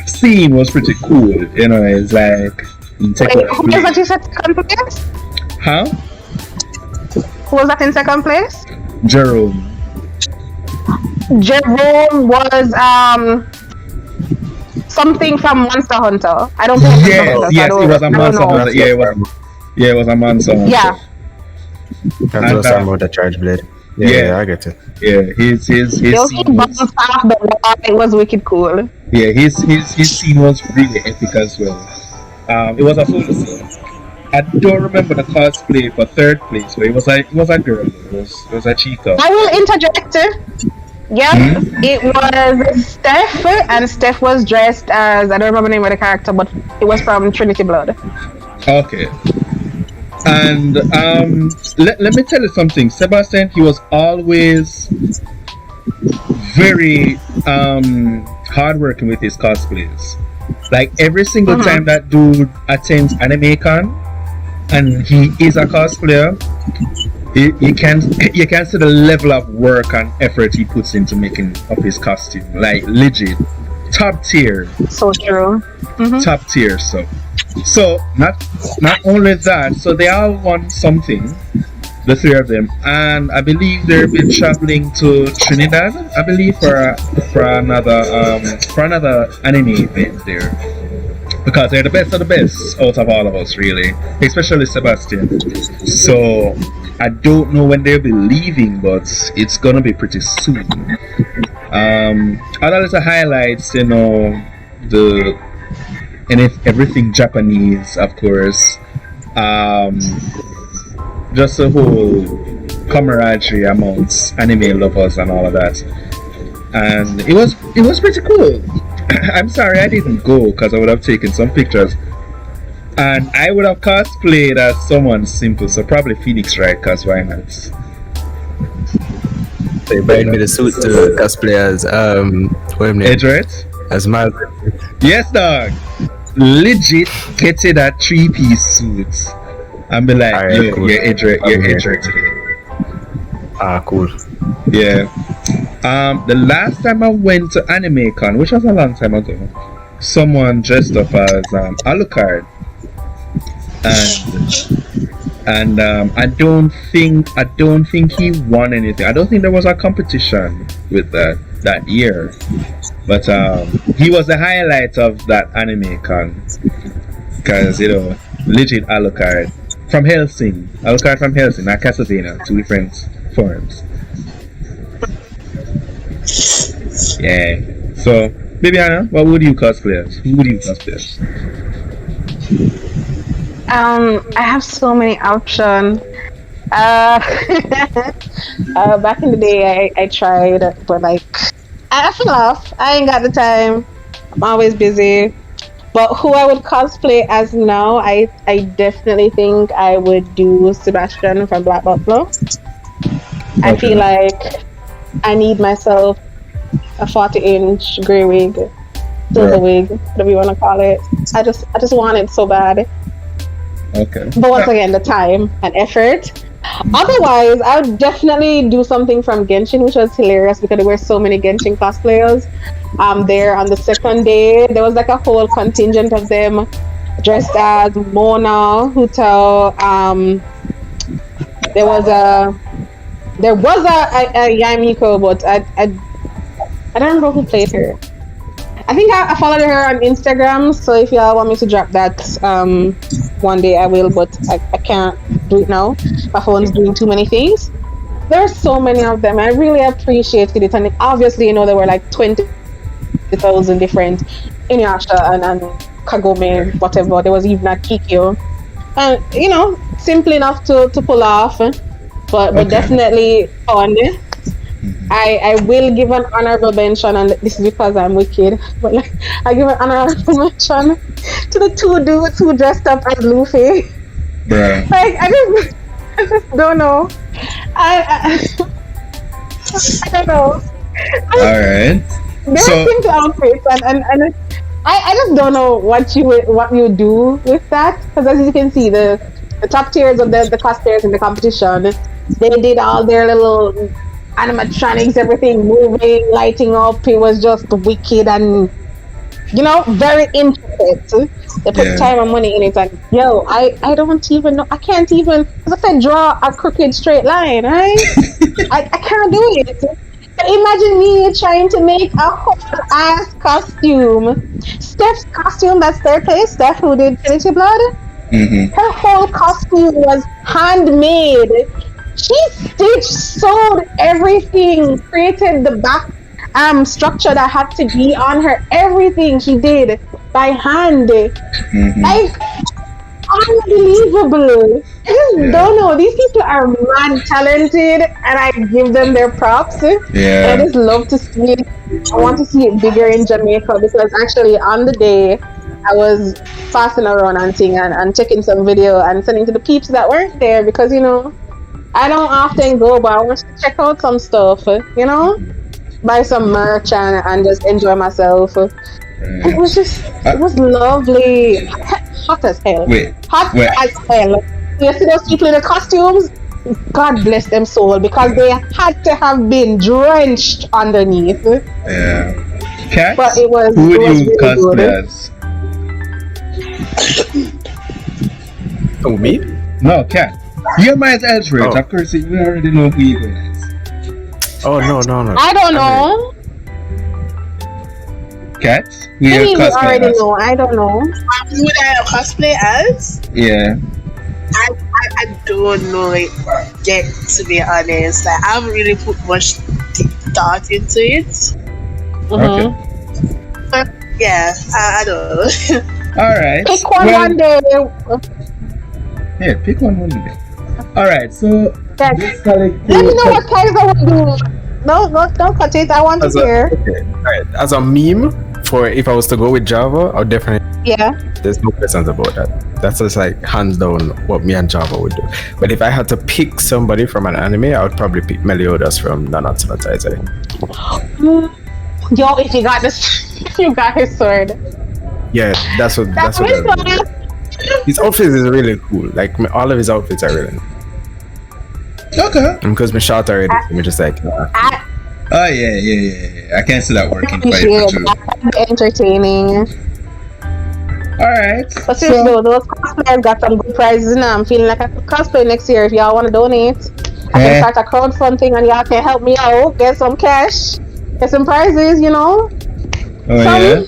scene was pretty cool. You know, it's like Who was that in second place? Huh? Who was that in second place? Jerome. Jerome was something from Monster Hunter. I don't think Yes, it was a Monster Hunter. Yeah, it was a Monster Hunter. Yeah. That's what I'm about the charge blade. Yeah, I get it. Yeah, his scene was, it was wicked cool. yeah, his scene was really epic as well. It was a photo scene. I don't remember the cosplay for third place, but it was a girl. It was a chica. I will interject. Yeah, it was Steph, and Steph was dressed as, I don't remember the name of the character, but it was from Trinity Blood. Okay. And let me tell you something. Sebastian, he was always very hardworking with his cosplays. Like every single time that dude attends AnimeCon and he is a cosplayer, you can see the level of work and effort he puts into making up his costume. Like legit, top tier. So true. Top tier. So not only that, so they all won something, the three of them, and I believe they've been traveling to Trinidad, I believe, for another anime event there, because they're the best of the best out of all of us, really, especially Sebastian. So I don't know when they'll be leaving, but it's gonna be pretty soon. Other little highlights, you know, and if everything Japanese, of course. Just a whole camaraderie amongst anime lovers and all of that, and it was pretty cool. I'm sorry I didn't go because I would have taken some pictures, and I would have cosplayed as someone simple, so probably Phoenix Wright, cause why not? So you buying me the suit to cosplay as what name? Edgeworth? As Miles. Yes, dog. Legit getting that 3-piece suit and be like, Alright, yo, cool. you're Edgeworth today. Ah, cool. Yeah. The last time I went to AnimeCon, which was a long time ago, someone dressed up as Alucard, and I don't think he won anything. I don't think there was a competition with that year, but he was the highlight of that AnimeCon because, you know, legit Alucard from Helsing, not Castlevania, two different forms. Yeah. So, Bibiana, what would you cosplay as? Who would you cosplay as? I have so many options. Back in the day, I tried, but like, I fell off. I ain't got the time. I'm always busy. But who I would cosplay as now, I definitely think I would do Sebastian from Black Buffalo. I feel like I need myself a 40-inch grey wig, silver wig, whatever you want to call it. I just want it so bad. Okay. But once again, the time and effort. Otherwise, I would definitely do something from Genshin, which was hilarious because there were so many Genshin cosplayers. There on the second day, there was like a whole contingent of them dressed as Mona, Huto. There was a Yamiko, but I don't remember who played her. I think I followed her on Instagram, so if y'all want me to drop that one day, I will, but I can't do it now. My phone's doing too many things. There are so many of them. I really appreciated it, and obviously, there were like 20,000 different Inuyasha and Kagome, whatever. There was even a Kikyo. And, simple enough to pull off, but definitely fun. I will give an honorable mention, and this is because I'm wicked, but I give an honorable mention to the two dudes who dressed up as Luffy. Bruh. I just don't know. I don't know. Alright. They're simple outfits, and I just don't know what you do with that, because as you can see, the top tiers of the cosplayers in the competition, they did all their little animatronics, everything moving, lighting up. It was just wicked and very intricate. They put time and money in it, and I don't even know. I can't even, as I said, draw a crooked straight line, right? I can't do it. So imagine me trying to make a whole ass costume. Steph's costume, that staircase, Steph who did Trinity Blood, her whole costume was handmade. She stitched, sewed everything, created the back structure that had to be on her. Everything she did by hand. Like, unbelievable. I just don't know. These people are mad talented, and I give them their props. Yeah. And I just love to see it. I want to see it bigger in Jamaica, because actually on the day I was passing around and checking some video and sending to the peeps that weren't there, because I don't often go, but I want to check out some stuff, buy some merch and just enjoy myself. It was it was lovely. Hot as hell. Hot as hell. You see those people in the costumes? God bless them soul, because they had to have been drenched underneath. Yeah. Cat? But it was Who would really you cosplay good. Oh, me? No, Cat. You're my Edgeridge. Oh. Of course, we already know who you is. Oh, no. I don't know. Cat? Maybe you already know. I don't know. Who would I cosplay as? Yeah. I don't know it yet, to be honest. I haven't really put much deep thought into it. Okay. But yeah, I don't know. Alright. Pick one day. Yeah, pick one day. Alright, so Yes. this collective. Let me know what Kaiser would do. No, don't cut it. I want to hear. Alright, as a meme, for if I was to go with Java, I would definitely. Yeah. There's no questions about that. That's just like hands down what me and Java would do. But if I had to pick somebody from an anime, I would probably pick Meliodas from Nanatsu no Taizai. Yo, if you got this, you got his sword. Yeah, that's what. That's what. his I would do. sword. His outfits is really cool. Like all of his outfits are really. Okay. And because me shot already, me just like. Oh yeah. I can't see that working for you for true. That's entertaining. Alright. But seriously though, those cosplayers got some good prizes now. I'm feeling like I could cosplay next year if y'all want to donate. I can start a crowdfunding and y'all can help me out, get some cash, get some prizes, Oh yeah?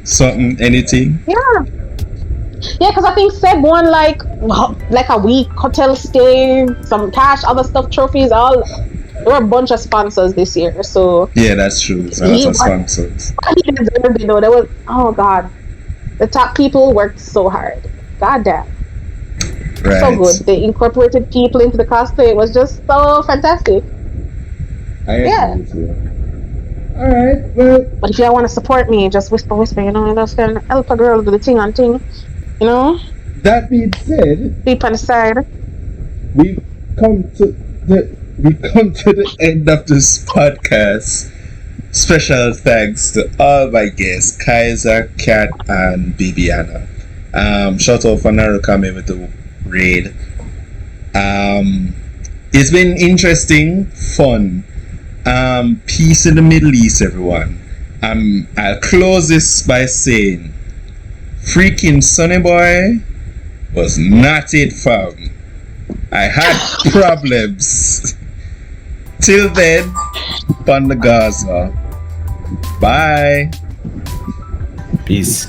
Something, anything? Yeah, because I think Seb won like a week hotel stay, some cash, other stuff, trophies, all. There were a bunch of sponsors this year, so Yeah, that's true. So lots of sponsors. he deserved it though. There was, oh god, the top people worked so hard. God damn, Right. so good. They incorporated people into the cosplay. It was just so fantastic. Yeah. Alright, well. But if y'all want to support me, just whisper, just kind of help a girl do the thing on thing, That being said, deep on the side. we come to the end of this podcast. Special thanks to all my guests, Kaiser, Kat, and Bibiana. Shout out for Naru coming with the raid. It's been interesting, fun. Peace in the Middle East, everyone. I'll close this by saying, freaking Sonny Boy was not it, fam. I had problems. Till then, on the Gaza. Bye. Peace.